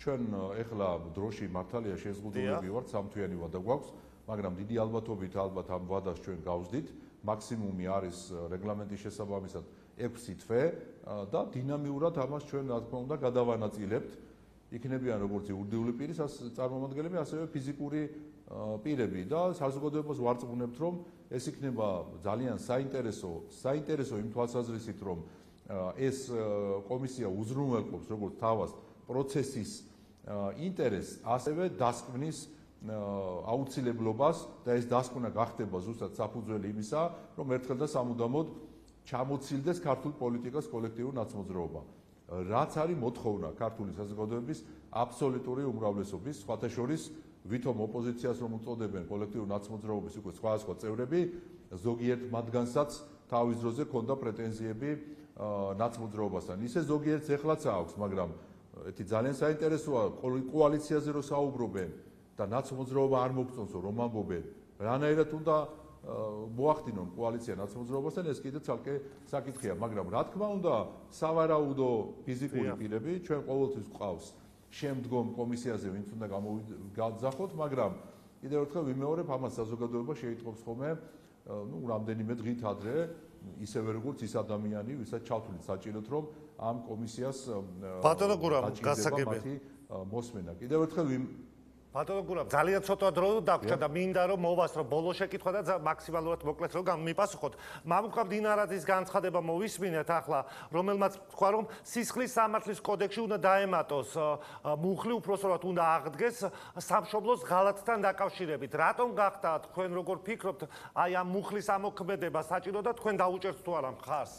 ჩვენ ეხლა დროში მართალია შეზღუდულები ვართ, სამთვიანი ვადა გვაქვს, მაგრამ დიდი ალბათობით ალბათ ამ ვადას ჩვენ გავსდით. მაქსიმუმი არის რეგლამენტის შესაბამისად 6 თვე და დინამიურად ამას ჩვენ რა თქმა უნდა გადავანაწილებთ. იქნებიან როგორც იურიდიული პირის წარმომადგენლები, ასევე ფიზიკური პირები და საზოგადოებას ვარწმუნებთ, რომ ეს იქნება ძალიან საინტერესო იმ თვალსაზრისით, რომ ეს კომისია უზრუნველყოფს როგორც თავას პროცესის ინტერესს, ასევე დასკვნის აუცილებლობას და ეს დასკვნა გახდება ზუსტად საფუძველი იმისა, რომ ერთხელ და სამუდამოდ ჩამოცილდეს ქართულ პოლიტიკას კოლექტიური ნაცმოძრაობა. რაც არის მოთხოვნა ქართული საზოგადოების აბსოლუტური უმრავლესობის, სხვათა შორის ვითომ ოპოზიციას რომ უწოდებენ კოლექტიურ ნაცმოძრაობის უკვე სხვა წევრები, ზოგიერთ მათგანსაც თავის დროზე ჰქონდა პრეტენზიები ნაცმოძრაობასთან. ისე ზოგიერთს ეხლაც აქვს, მაგრამ ეთი ძალიან საინტერესოა კოალიციაზე რო საუბრობენ და ნაცმოძრაობა არ მოგწონსო რომ ამბობენ რანაირად უნდა მოახდინონ კოალიცია ნაცმოძრაობასთან ეს კიდე ცალკე საკითხია მაგრამ რა თქმა უნდა სავარაუდო ფიზიკური პირები ჩვენ ყოველთვის გვყავს შემდგომ კომისიაზე ვინც უნდა გავძახოთ მაგრამ კიდევ ერთხელ ვიმეორებ ამას საზოგადოება შეიტყობს ხოლმე ну რამდენიმე დღით ადრე ისევე როგორც ის ადამიანი ვისაც ჩავთვლით საჭიროდ რომ ამ კომისიას ბატონო გურამ გასაგებია მოსმენა კიდევ ერთხელ ბატონო გურამ ძალიან ცოტა დრო დაგვრჩა და მინდა რომ მოვასწრო ბოლო შეკითხვა და მაქსიმალურად მოკლედ რომ მიპასუხოთ მამუკა დინარაძის განცხადება მოვისმინეთ ახლა რომელმაც თქვა რომ სისხლის სამართლის კოდექსში უნდა დაემატოს მუხლი უпроსტად უნდა აღდგეს სამშობლოს ღალატთან დაკავშირებით რატომ გახდა თქვენ როგორ ფიქრობთ აი ამ მუხლის ამოქმედება საჭირო და თქვენ დაუჭერთ თუ არა მხარს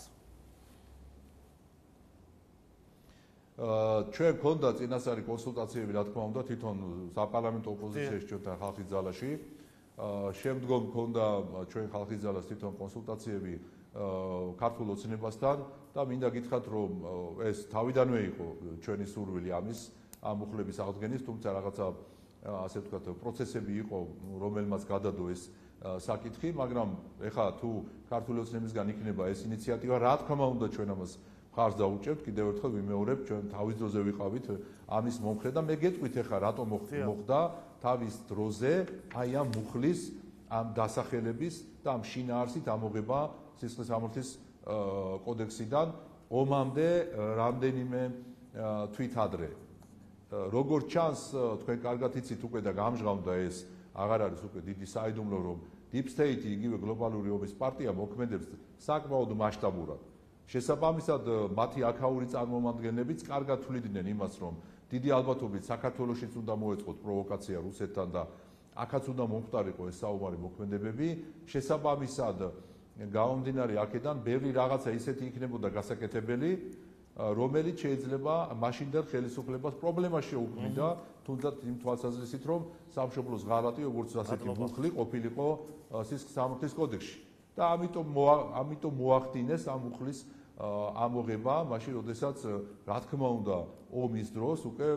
ჩვენ გქონდა წინასწარი კონსულტაციები რა თქმა უნდა თვითონ საპარლამენტო ოპოზიციაში ჩვენთან ხალხის ძალაში შემდგომ გქონდა ჩვენ ხალხის ძალას თვითონ კონსულტაციები ქართულ ოცნებასთან და მინდა გითხრათ რომ ეს თავიდანვე იყო ჩვენი სურვილი ამის ამ მუხლების აღდგენის თუმცა რაღაცა ასე ვთქვათ პროცესები იყო რომელმაც გადადო ეს საკითხი მაგრამ ეხლა თუ ქართული ოცნებისგან იქნება ეს ინიციატივა რა თქმა უნდა ჩვენ ამას ხარს დაუჭერთ კიდევ ერთხელ ვიმეორებ ჩვენ თავის დროზე ვიყავით ამის მომხრე და მე გეტყვით ახლა რატომ მოხდა თავის დროზე აი ამ მუხლის ამ დასახელების და ამ შინაარსით ამოღება სისხლის სამართლის კოდექსიდან ომამდე რამდენიმე თვით ადრე როგორც ჩანს თქვენ კარგად იცით უკვე და გამჟღავნდა ეს აღარ არის უკვე დიდი საიდუმლო რომ Deep State იგივე გლობალური ომის პარტია მოქმედებს საკმაოდ მასშტაბურად შესაბამისად მათი აქაური წარმომადგენლებიც კარგად თვლიდნენ იმას რომ დიდი ალბათობით საქართველოშიც უნდა მოეწყოთ პროვოკაცია რუსეთთან და აქაც უნდა მომხდარიყო ეს საომარი მოქმედებები შესაბამისად გამომდინარე აქედან ბევრი რაღაცა ისეთი იქნებოდა გასაკეთებელი რომელიც შეიძლება მაშინდელ ხელისუფლებას პრობლემას შეუქმნიდა თუნდაც იმ თვალსაზრისით რომ სამშობლოს ღალატი როგორც ასეთი მუხლი ყოფილიყო სისხლის სამართლის კოდექსში და ამიტომ მოახდინეს ამ მუხლის ამოღება მაშინ როდესაც რა თქმა უნდა ომის დროს უკვე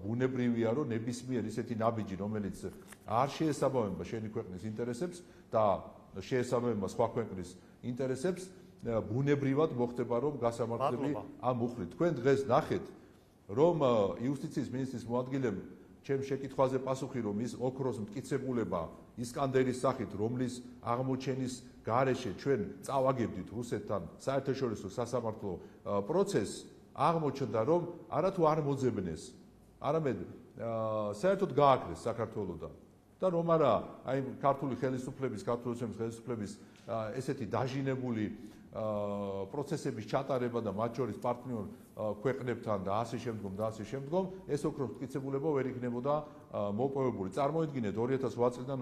ბუნებრივია რომ ნებისმიერ ისეთი ნაბიჯი რომელიც არ შეესაბამება შენი ქვეყნის ინტერესებს და შეესაბამება სხვა ქვეყნის ინტერესებს ბუნებრივად მოხდება რომ გასამართლები ამ მუხლით თქვენ დღეს ნახეთ რომ იუსტიციის მინისტრის მოადგილემ ჩემ შეკითხვაზე პასუხი რომ ის ოქროს მტკიცებულება ისკანდერის სახით რომლის აღმოჩენის გარეშე ჩვენ წავაგებდით რუსეთთან საერთაშორისო სასამართლო პროცესს აღმოჩნდა რომ არათუ არ მოძებნეს არამედ საერთოდ გააკრეს საქართველოსთან და რომ არა აი ქართული ხელისუფლების ესეთი დაჟინებული პროცესების ჩატარება და მათ შორის პარტნიორ ქვეყნებთან და ასე შემდგომ ეს ოქროს მტკიცებულება ვერ იქნებოდა მოპოვებული. წარმოიდგინეთ 2008 წლიდან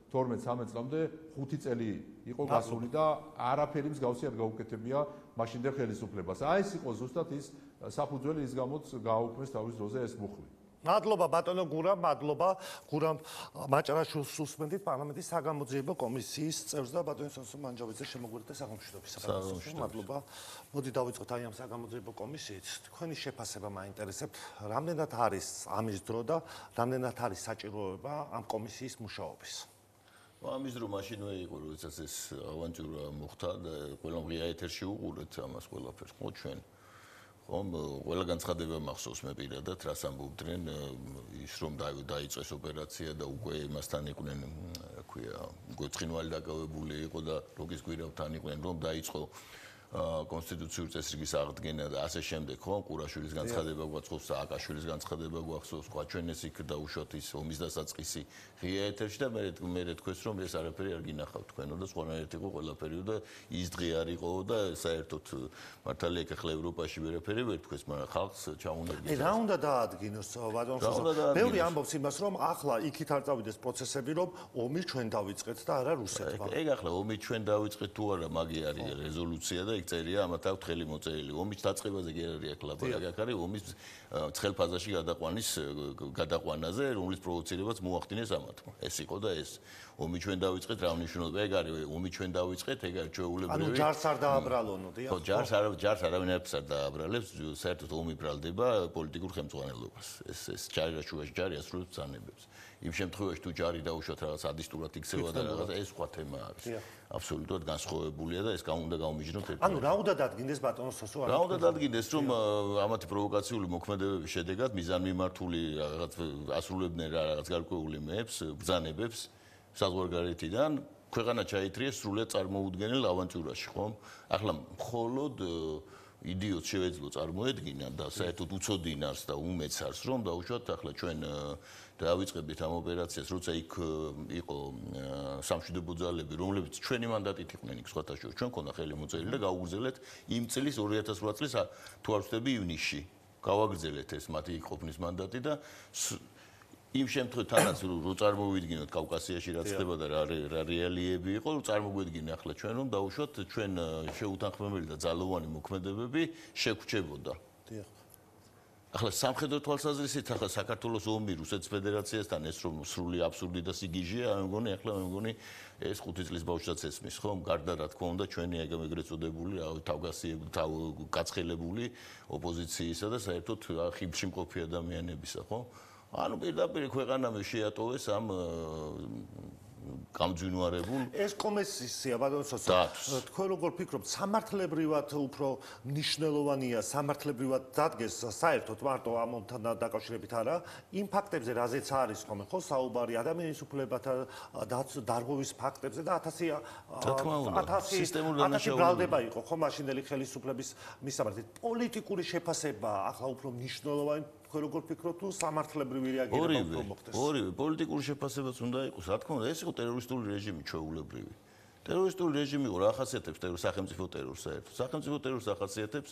2012-13 წლამდე 5 წელი იყო გასული და არაფერი მსგავსი არ გაუკეთებია მაშინდელ ხელისუფლებას. აი ეს იყო ზუსტად ის საფუძველი ის გამოც გააუქმეს თავის დროზე ეს მუხლი. მადლობა ბატონო გურამ, მადლობა გურამ მაჭარაშვილს უსმენთ პარლამენტის საგამოძიებო კომისიის წევრს და ბატონო სონსო მანჯავიძე შემოგვიერთდა სახელმწიფოების საკითხებში. მადლობა. მოდი დავიწყოთ აი ამ საგამოძიებო კომისიით. თქვენი შეფასება მაინტერესებთ, რამდენად არის ამის დრო და რამდენად არის საჭიროება ამ კომისიის მუშაობის? ამის დრო მაშინვე იყო, როდესაც ეს ავანტიურა მოხდა და ყველა ღია ეთერში უყურეთ ამას ყველაფერს. ხო ჩვენ ხომ ყველა განცხადება მახსოვს მე პირადად რას ამბობდნენ ის რომ დაიწყეს ოპერაცია და უკვე იმასთან იყვნენ ქვია უკვე ცხინვალი დაკავებული იყო და როგის გვირავთან იყვნენ რომ დაიწყო კონსტიტუციური წესრიგის აღდგენა და ასე შემდეგ ხო ყურაშვილის განცხადება გვაცხობს სააკაშვილის განცხადება გვახსოვს სხვა ჩვენ ეს იქ დაუშვათ ის ომის დასაწყისი ღია ეთერში და მე თქვენს რომ ეს არაფერი არ გინახავთ თქვენო და სხვანაირად იყო ყველაფერი და ის დღე არ იყო და საერთოდ მართალია ეხლა ევროპაში ვერაფერი ვერ თქვენს მაგრამ ხალხს ჩაუნერგეს რა უნდა დაადგინოს ბატონო ბევრი ამბობს იმას რომ ახლა იქით არ წავიდეს პროცესები რომ ომი ჩვენ დავიწყეთ და არა რუსეთმა ეგ ახლა ომი ჩვენ დავიწყეთ თუ არა მაგი არის რეზოლუცია და იქ წერია, ამათ აქვთ ხელი მოწერილი. ომის დაწყებაზე კი არ არის აქ ლაპარაკი, აქ არის ომის ცხელ ფაზაში გადაყვანაზე, რომლის პროვოცირებაც მოახდინეს ამათმა. ეს იყო და ეს. ომი ჩვენ დავიწყეთ, რა მნიშვნელობა ეგ არის, ომი ჩვენ დავიწყეთ, ეგ არის ჩვეულებრივი. ანუ ჯარს არ დააბრალონო, დიახ. ხო, ჯარს არავინაირს არ დააბრალებს, საერთოდ ომი ბრალდება პოლიტიკურ ხელმძღვანელობას. ეს ჯარი რა შუაში ჯარი ასრულებს ბრძანებებს. იმ შემთხვევაში თუ ჯარი დაუშვათ რაღაც ადისტურად იქცევა და რაღაც ეს სხვა თემა არის. აბსოლუტურად განსხვავებულია და ეს უნდა გავმიჯნოთ ერთად. ანუ რა უნდა დადგინდეს ბატონო სოსო? რა უნდა დადგინდეს, რომ ამათი პროვოკაციული მოქმედებების შედეგად მიზანმიმართული რაღაც ასრულებდნენ რაღაც გარკვეული მეებს, ბრძანებებს საზღვარგარეთიდან ქვეყანა ჩაითრიეს სრულად წარმოუდგენელ ავანტიურაში, ხომ? ახლა მხოლოდ იდიოტს შევეძლო წარმოედგინა და საერთოდ უცოდინარს და უმეცარს რომ დაუშვათ ახლა ჩვენ დავიწყებდით ამ ოპერაციას, როცა იქ იყო სამშვიდობო ძალები, რომლებიც ჩვენი მანდატით იყვნენ იქ სხვათა შორის, ჩვენ ქონდა ხელი მოწერილი და გავუგრძელეთ იმ წლის 2008 წლის თუ არ ვცდები ივნისში. გავაგრძელეთ ეს მათი იქ ყოფნის მანდატი და იმ შემთხვევით თანაც რო წარმოვიდგინოთ კავკასიაში რა ხდება და რა რეალიები იყო, რო წარმოგვიდგინე ახლა ჩვენ რომ დაუშვათ ჩვენ შეუთანხმებელი და ძალოვანი მოქმედებები შეგვჭებოდა. დიახ. ახლა სამხედრო თვალსაზრისით ახლა საქართველოს ომი რუსეთის ფედერაციასთან ეს რომ სრული აბსურდი და სიგიჟეა, მე მგონი ეს 5 წლის ბავშვსაც ესმის, ხომ? გარდა რა თქმა უნდა ჩვენი ეგრეთ წოდებული გაცხელებული ოპოზიციისა და საერთოდ ხიბში მყოფი ადამიანებისა, ხო? ანუ პირდაპირ ქვეყანამ შეატოვეს ამ გამძვინვარებულ ეს კომისია ბატონო სოსო თქვენ როგორ ფიქრობთ სამართლებრივად უფრო მნიშვნელოვანია სამართლებრივად დადგეს საერთოდ მარტო ამონთან დაკავშირებით არა იმ ფაქტებზე რაზეც არის ხომ ხო საუბარი ადამიანის უფლებათა დარღვევის ფაქტებზე და 1000 სისტემური ბრალდება იყო ხო მაშინდელი ხელისუფლების მისამართით პოლიტიკური შეფასება ახლა უფრო მნიშვნელოვანი თქვენ როგორ ფიქრობთ თუ სამართლებრივი რეაგირება უფრო მოხდეს ორივე პოლიტიკური შეფასებაც უნდა იყოს რა თქმა უნდა ეს იყო ტერორისტული რეჟიმი ჩვეულებრივი ტერორისტული რეჟიმი იყო რა ახასიათებს სახელმწიფო ტერორს საერთოდ სახელმწიფო ტერორს ახასიათებს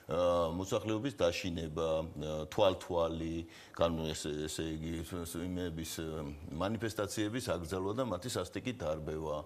მოსახლეობის დაშინება თვალთვალი ესე იგი იმების მანიფესტაციების აკრძალვა და მათი სასტიკი დარბევა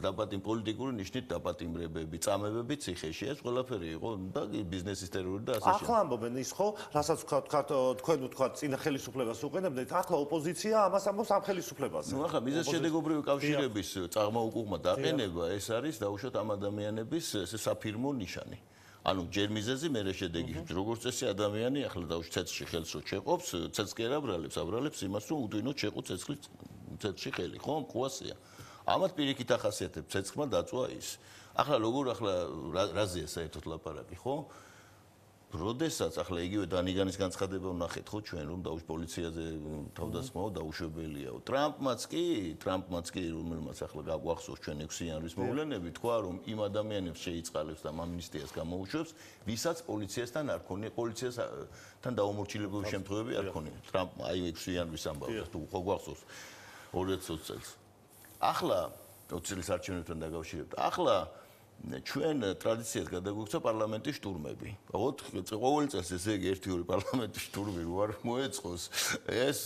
დაპატიმ პოლიტიკური ნიშნით დაპატიმრებები წამებები ციხეში ეს ყველაფერი იყო და ბიზნესის ტერორი და ასე ახლა ამბობენ ის ხო რასაც თქვენ ვთქვათ წინა ხელისუფლებას უყენებდით ახლა ოპოზიცია ამას ამბობს ამ ხელისუფლებაზე ნუ ახლა მიზეზშედეგობრივი კავშირების წაღმაუკუღმა დაყენება ეს არის დაუშვათ ამ ადამიანების ესე საფირმო ნიშანი ანუ ჯერ მიზეზი მერე შედეგი როგორც წესი ადამიანი ახლა დავში ცეცხლში ხელს რო შეყობს ცეცხლს კი არ აბრალებს იმას რომ უდვინოთ შეყო ცეცხლში ხელი ხო ყუასია ამათ პირიქით ახასიათებს ცეცხლმა დაწვა ის ახლა რაზეა საერთოდ ლაპარაკი ხო როდესაც ახლა იგივე დანიგანის განცხადება ვნახეთ ხო ჩვენ რომ დაუშვ პოლიციაზე თავდასხმაო დაუშვებელიაო ტრამპმაც კი რომელმაც ახლა გაგვახსოვს ჩვენ 6 იანვრის მოვლენები თქვა რომ იმ ადამიანებს შეიწყალებს და ამნისტიას გამოუშვებს ვისაც პოლიციასთან არ ქონია პოლიციასთან დაუმორჩილებლობის შემთხვევები არ ქონია ტრამპმა აი 6 იანვრის ამბავს თუ ხო გვახსოვს 2020 წელს ახლა 20 წლის არჩევნებთან დაკავშირებით ახლა ჩვენ ტრადიციად გადაგვიქცა პარლამენტის შტურმები. ყოველ წელს ესე იგი 1-2 პარლამენტის შტურმი რო არ მოეწყოს, ეს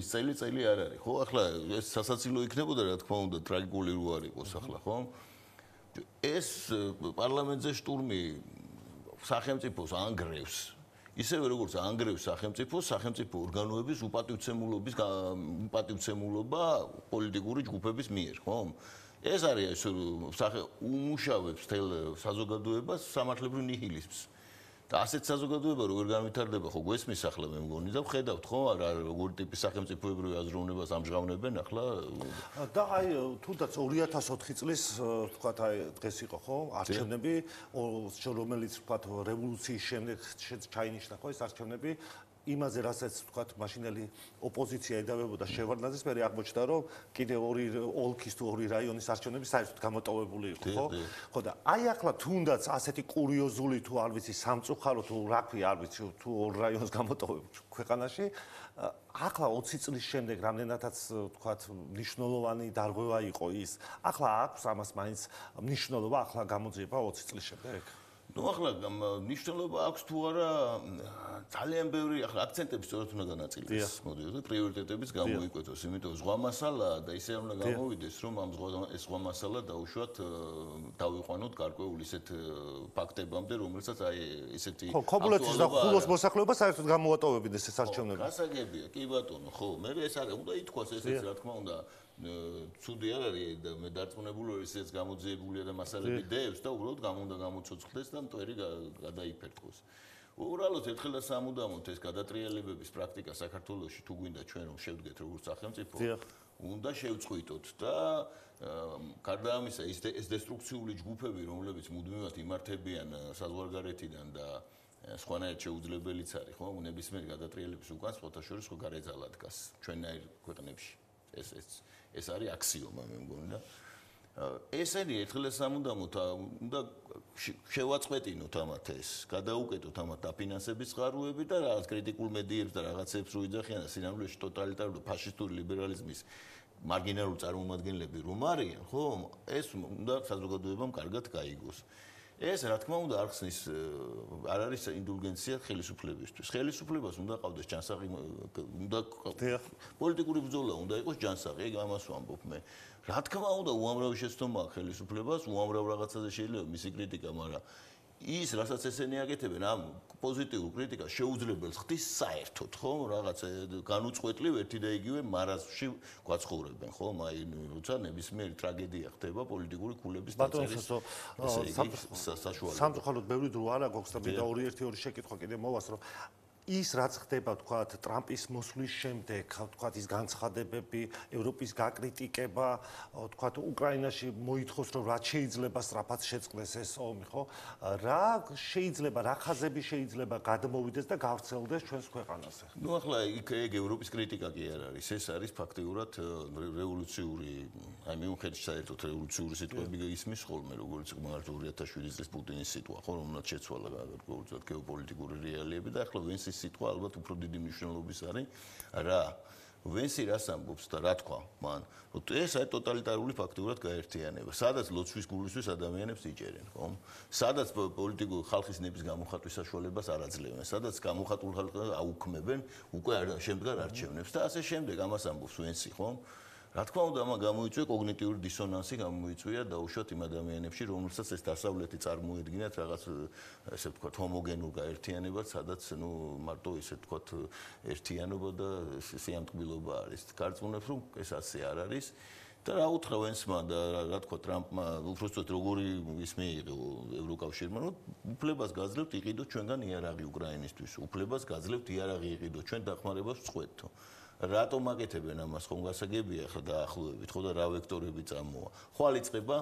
წელი არ არის. ხო, ახლა ეს სასაცილო იქნებოდა, რა თქმა უნდა, ტრაგიკული რო არ იყოს ახლა, ხო? ეს პარლამენტზე შტურმი სახელმწიფოს ანგრევს. ისევე როგორც ანგრევს სახელმწიფო ორგანოების უპატივცემულობა პოლიტიკური ჯგუფების მიერ, ხო? ეს არის უმუშავებს თელ საზოგადოებას სამართლებრივ ნიჰილიზმს. და ასეთ საზოგადოება როგორ განვითარდება ხო გვესმის ახლა მე მგონი და ვხედავთ ხო როგორი ტიპის სახელმწიფოებრივი აზროვნებას ამჟღავნებენ ახლა და აი თუნდაც 2004 წლის თქვათ აი დღეს იყო ხო არჩევნები რომელიც თქვათ რევოლუციის შემდეგ ჩაინიშნა ხო ეს არჩევნები იმაზე რასაც თქვათ მაშინელი ოპოზიცია ედავებოდა შევარდნაძეს მე აღმოჩნდა რომ კიდე ორი ოლქის თუ ორი რაიონის არჩევნები საერთოდ გამოტოვებული იყო ხო ხო და აი ახლა თუნდაც ასეთი კურიოზული თუ არ ვიცი სამწუხარო თუ რა ქვია არ ვიცი თუ ორ რაიონს გამოტოვებული ქვეყანაში ახლა 20 წლის შემდეგ რამდენადაც თქვათ მნიშვნელოვანი დარღვევა იყო ის ახლა აქვს ამას მაინც მნიშვნელობა ახლა გამოძიება 20 წლის შემდეგ ნუ ახლა ნიშნულობა აქვს თუ არა ძალიან ბევრი ახლა აქცენტები სწორად უნდა განაწილდეს. მოდიოთ და პრიორიტეტებიც გამოიკვეთოს, იმიტომ ზღვა მასალა და ისე უნდა გამოვიდეს, რომ ამ ზღვა მასალა დაუშვათ დავიყვანოთ გარკვეულ ისეთ ფაქტებამდე, რომელსაც აი ესეთი ქობულეთის და ხულოს მოსახლეობა საერთოდ გამოატოვებიდეს ეს არჩევნები. გასაგებია, კი ბატონო, ხო, მე ეს არის, უნდა ითქვას ესეც რა თქმა უნდა. ცუდი არ არის და მე დარწმუნებული ვარ ისეც გამოძიებულია და მასალები დევს და უბრალოდ უნდა გამოცოცხლდეს და მტვერი გადაიფერტყოს. უბრალოდ ერთხელ და სამუდამოდ ეს გადატრიალებების პრაქტიკა საქართველოში თუ გვინდა ჩვენ რომ შევდგეთ როგორც სახელმწიფო, უნდა შევწყვიტოთ და გარდა ამისა ეს დესტრუქციული ჯგუფები, რომლებიც მუდმივად იმართებიან საზღვარგარეთიდან და სხვანაირად შეუძლებელიც არის, ხო, ნებისმიერ გადატრიალების უკან სხვათა შორის ხო გარეძალა დგას ჩვენნაირ ქვეყნებში. ეს არის აქსიომა მე მგონი და ესენი ერთხელ სამუდამოდ უნდა შევაწყვეტინოთ ამათ ეს, გადაუკეთოთ ამათ დაფინანსების წყაროები და რაღაც კრიტიკულ მედიებს და რაღაცებს რო იძახიან და სინამდვილეში ტოტალიტარული და ფაშისტური ლიბერალიზმის მარგინალური წარმომადგენლები რომ არიან, ხო, ეს უნდა საზოგადოებამ კარგად გაიგოს. ეს რა თქმა უნდა არ ხსნის არ არის ინდულგენცია ხელისუფლებისთვის. ხელისუფლებას უნდა ყავდეს ჯანსაღი, უნდა პოლიტიკური ბრძოლა უნდა იყოს ჯანსაღი, ეგ ამას ვამბობ მე. რა თქმა უნდა უამრავი შეცდომა აქვს ხელისუფლებას, უამრავ რაღაცაზე შეიძლება მისი კრიტიკა, მაგრამ ის რასაც ესენი აკეთებენ ამ პოზიტიურ კრიტიკას შეუძლებელს ხდის საერთოდ, ხო, რაღაც განუწყვეტლივ ერთი და იგივე მარაზმში გვაცხოვრებენ, ხო, აი როცა ნებისმიერი ტრაგედია ხდება პოლიტიკური ქულების დაწერის საშუალება. სამწუხაროდ ბევრი დრო არა გვაქვს და მინდა ორი შეკითხვა კიდე მოვას, რომ ის რაც ხდება, თქვათ, ტრამპის მოსვლის შემდეგ, თქვათ, ის განცხადებები, ევროპის გაკრიტიკება, თქვათ, უკრაინაში მოითხოვს, რომ რაც შეიძლება სწრაფად შეწყდეს ეს ომი, ხო? რა შეიძლება, რა ხაზები შეიძლება გადმოვიდეს და გავრცელდეს ჩვენს ქვეყანაზე? ნუ ახლა ეგ ევროპის კრიტიკა კი არ არის, ეს არის ფაქტიურად რევოლუციური, აი მიუხედავად საერთოდ რევოლუციური სიტყვები ისმის ხოლმე, როგორც მაგალითად 2007 წლის პუტინის სიტყვა, ხო, რომელსაც შეცვალა გარკვეულწილად გეოპოლიტიკური რეალიები და ახლა ვენსის სიტყვა ალბათ უფრო დიდი მნიშვნელობის არის რა ვენსი რას ამბობს და რა თქვა მან რომ ეს არის ტოტალიტარული ფაქტიურად გაერთიანება სადაც ლოცვის გულისთვის ადამიანებს იჭერენ ხო სადაც პოლიტიკური ხალხის ნების გამოხატვის საშუალებას არ აძლევენ სადაც გამოხატულ ხალხს აუქმებენ უკვე შემდგარ არჩევნებს და ასე შემდეგ ამას ამბობს ვენსი ხო რა თქმა უნდა ამან გამოიწვია კოგნიტიური დისონანსი გამოიწვია დაუშვათ იმ ადამიანებში რომელსაც ეს დასავლეთი წარმოედგინათ რაღაც ესე ვთქვათ ჰომოგენურ გაერთიანებას სადაც ნუ მარტო ესე ვთქვათ ერთიანობა და სიამტკბილობა არის გარწმუნებს რომ ეს ასე არ არის და რა უთხრა ვენსმა და რა თქვა ტრამპმა უბრალოდ როგორი ის მიიღო ევროკავშირმა რომ უფლებას გაძლევთ იყიდოთ ჩვენგან იარაღი უკრაინისთვის უფლებას გაძლევთ იარაღი იყიდოთ ჩვენ დახმარებას ვწყვეტო რატომ აკეთებენ ამას ხომ გასაგებია ხა დაახლოებით ხო და რა ვექტორები წამოა ხვალ იწყება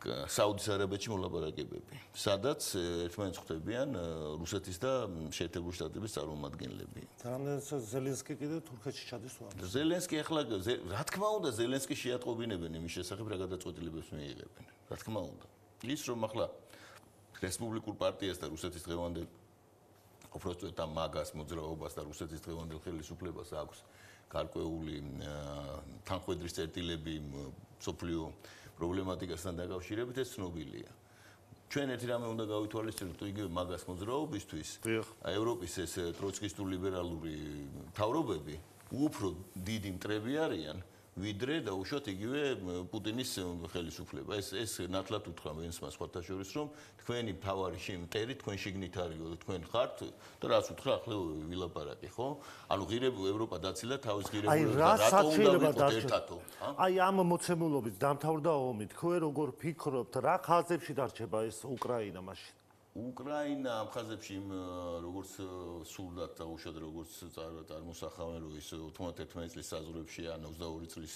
საუდის არაბეთში მოლაპარაკებები სადაც ერთმანეთს ხვდებიან რუსეთის და შეერთებული შტატების წარმომადგენლები რამდენიც ზელენსკი კიდე თურქეთში ჩადის თუ არა ზელენსკი ახლა რა თქმა უნდა ზელენსკი შეატყობინებენ იმის შესახებ რა გადაწყვეტილებებს მიიღებენ რა თქმა უნდა ის რომ ახლა რესპუბლიკურ პარტიას და რუსეთის დღევანდელ უბრალოდ ამ მაგას მოძრაობას და რუსეთის დღევანდელ ხელისუფლებას აქვს გარკვეული თანხმედრის წერტილები სოფლიო პრობლემატიკასთან დაკავშირებით ეს ცნობილია. ჩვენ ერთი რამე უნდა გავითვალისწინოთ იგივე მაგას მოძრაობისთვის ევროპის ეს ტროცკისტულ-ლიბერალური მთავრობები უფრო დიდი მტრები არიან ვიდრე დაუშვათ იგივე პუტინის ხელისუფლება. ეს ნათლად უთხრა ვენსმა სხვათა შორის რომ თქვენი თავარი მტერი თქვენ შიგნით არისო თქვენ ხართ და რაც უთხრა ახლა ვილაპარაკი ხო? ანუ ღირებულ ევროპა დაცილა თავის ღირებულებას და რატო უნდა ვიყოთ ერთადო? აი ამ მოცემულობით დამთავრდა ომი. თქვენ როგორ ფიქრობთ რა ხაზებში დარჩება ეს უკრაინა მაშინ? უკრაინა ამ ხაზებში როგორც სურდათ დაუშვათ როგორც წარმოსახავენ რომ ის 91 წლის საზღვრებში ან 22 წლის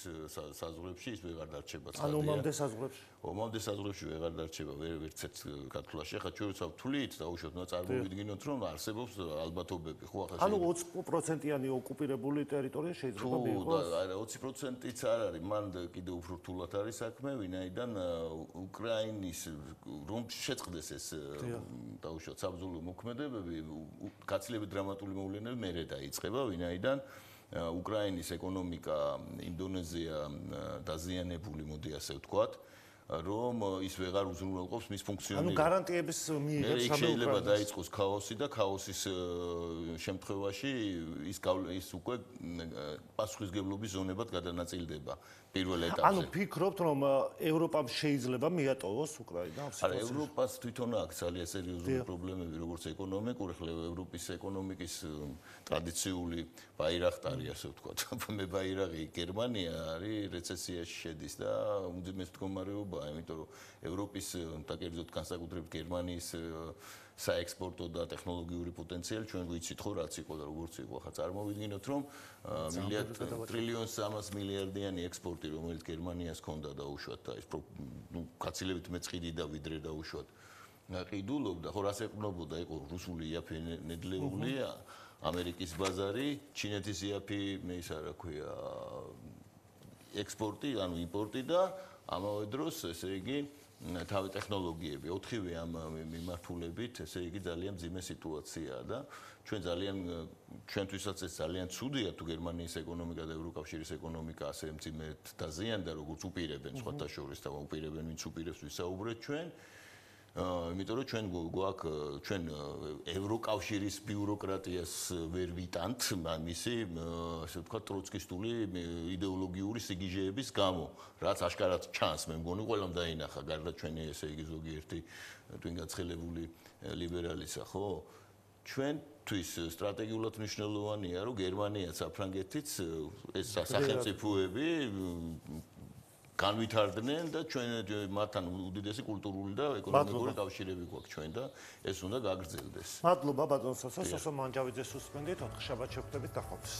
საზღვრებში ის ვეღარ დარჩება ცხადია. ანუ მომდე საზღვრებში. მომდე საზღვრებში ვეღარ დარჩება ვერცერთ კათოლაში. ახლა ჩვენ ვთვლით დაუშვათ უნდა წარმოვიდგინოთ რომ არსებობს ალბათობები ხო ახლა ანუ 20%-იანი ოკუპირებული ტერიტორია შეიძლება მიიღოს. არა 20%-იც არ არის მან კიდევ უფრო რთულად არის საქმე ვინაიდან უკრაინის რომ შეწყდეს ეს დაუშვათ საბრძოლო მოქმედებები გაცილებით დრამატული მოვლენები მერე დაიწყება ვინაიდან უკრაინის ეკონომიკა ინდონეზია დაზიანებული მოდი ასე ვთქვათ რომ ის ვეღარ უზრუნველყოფს მის ანუ ფუნქციონირებას. გარანტიების მიიღებს შეიძლება დაიწყოს ქაოსი და ქაოსის შემთხვევაში ის უკვე პასუხისგებლობის ზონებად გადანაწილდება პირველ ეტაპზე. ანუ ფიქრობთ რომ ევროპამ შეიძლება მიატოვოს უკრაინა ამ არა, ევროპას თვითონ აქვს ძალიან სერიოზული პრობლემები, როგორც ეკონომიკური, ხლევ ევროპის ეკონომიკის ტრადიციული ბაირახტარი, ასე ვთქვათ. მე ბაირაღი გერმანია არის რეცესიაში შედის და უმძიმეს მდგომარეობაა, იმიტომ რომ ევროპის და კერძოდ განსაკუთრებით გერმანიის საექსპორტო და ტექნოლოგიური პოტენციალი ჩვენ ვიცით ხო რაც იყო და როგორც იყო. ახლა წარმოვიდგინოთ რომ ტრილიონს 300 მილიარდიანი ექსპორტი რომელიც გერმანიას ჰქონდა დაუშვათ და ეს კაცილებით მეწყიდიდა ვიდრე დაუშვათ ყიდულობდა ხო რას ეყნობოდა იყო რუსული იაფი ნედლეულია ამერიკის ბაზარი ჩინეთის იაფი მე ის რა ქვია ექსპორტი ანუ იმპორტი და ამავე დროს ესე იგი თავი ტექნოლოგიები 4-ვე ამ მიმართულებით ესე იგი ძალიან მძიმე სიტუაციაა და ჩვენთვისაც ეს ძალიან ცუდია თუ გერმანიის ეკონომიკა და ევროკავშირის ეკონომიკა ასე მძიმედ დაზიანდა როგორც უპირებენ სხვათა შორის და უპირებენ ვინც უპირებს ვისაუბრეთ ჩვენ იმიტომ რომ ჩვენ ევროკავშირის ბიუროკრატიას ვერ ვიტანთ მისი ასე ვთქვათ ტროცკისტული იდეოლოგიური სიგიჟეების გამო რაც აშკარად ჩანს მე მგონი ყველამ დაინახა გარდა ჩვენი ესე იგი ზოგიერთი თვინგაცხელებული ლიბერალისა ხო ჩვენთვის სტრატეგიულად მნიშვნელოვანია რომ გერმანია საფრანგეთიც ეს სახელმწიფოები განვითარდნენ და ჩვენ მათთან უდიდესი კულტურული და ეკონომიკური კავშირები გვაქვს ჩვენ და ეს უნდა გაგრძელდეს. მადლობა ბატონ სოსო, სოსო მანჯავიძეს უსმენდით 4 შაბათ შეხვდებით და ყოფს.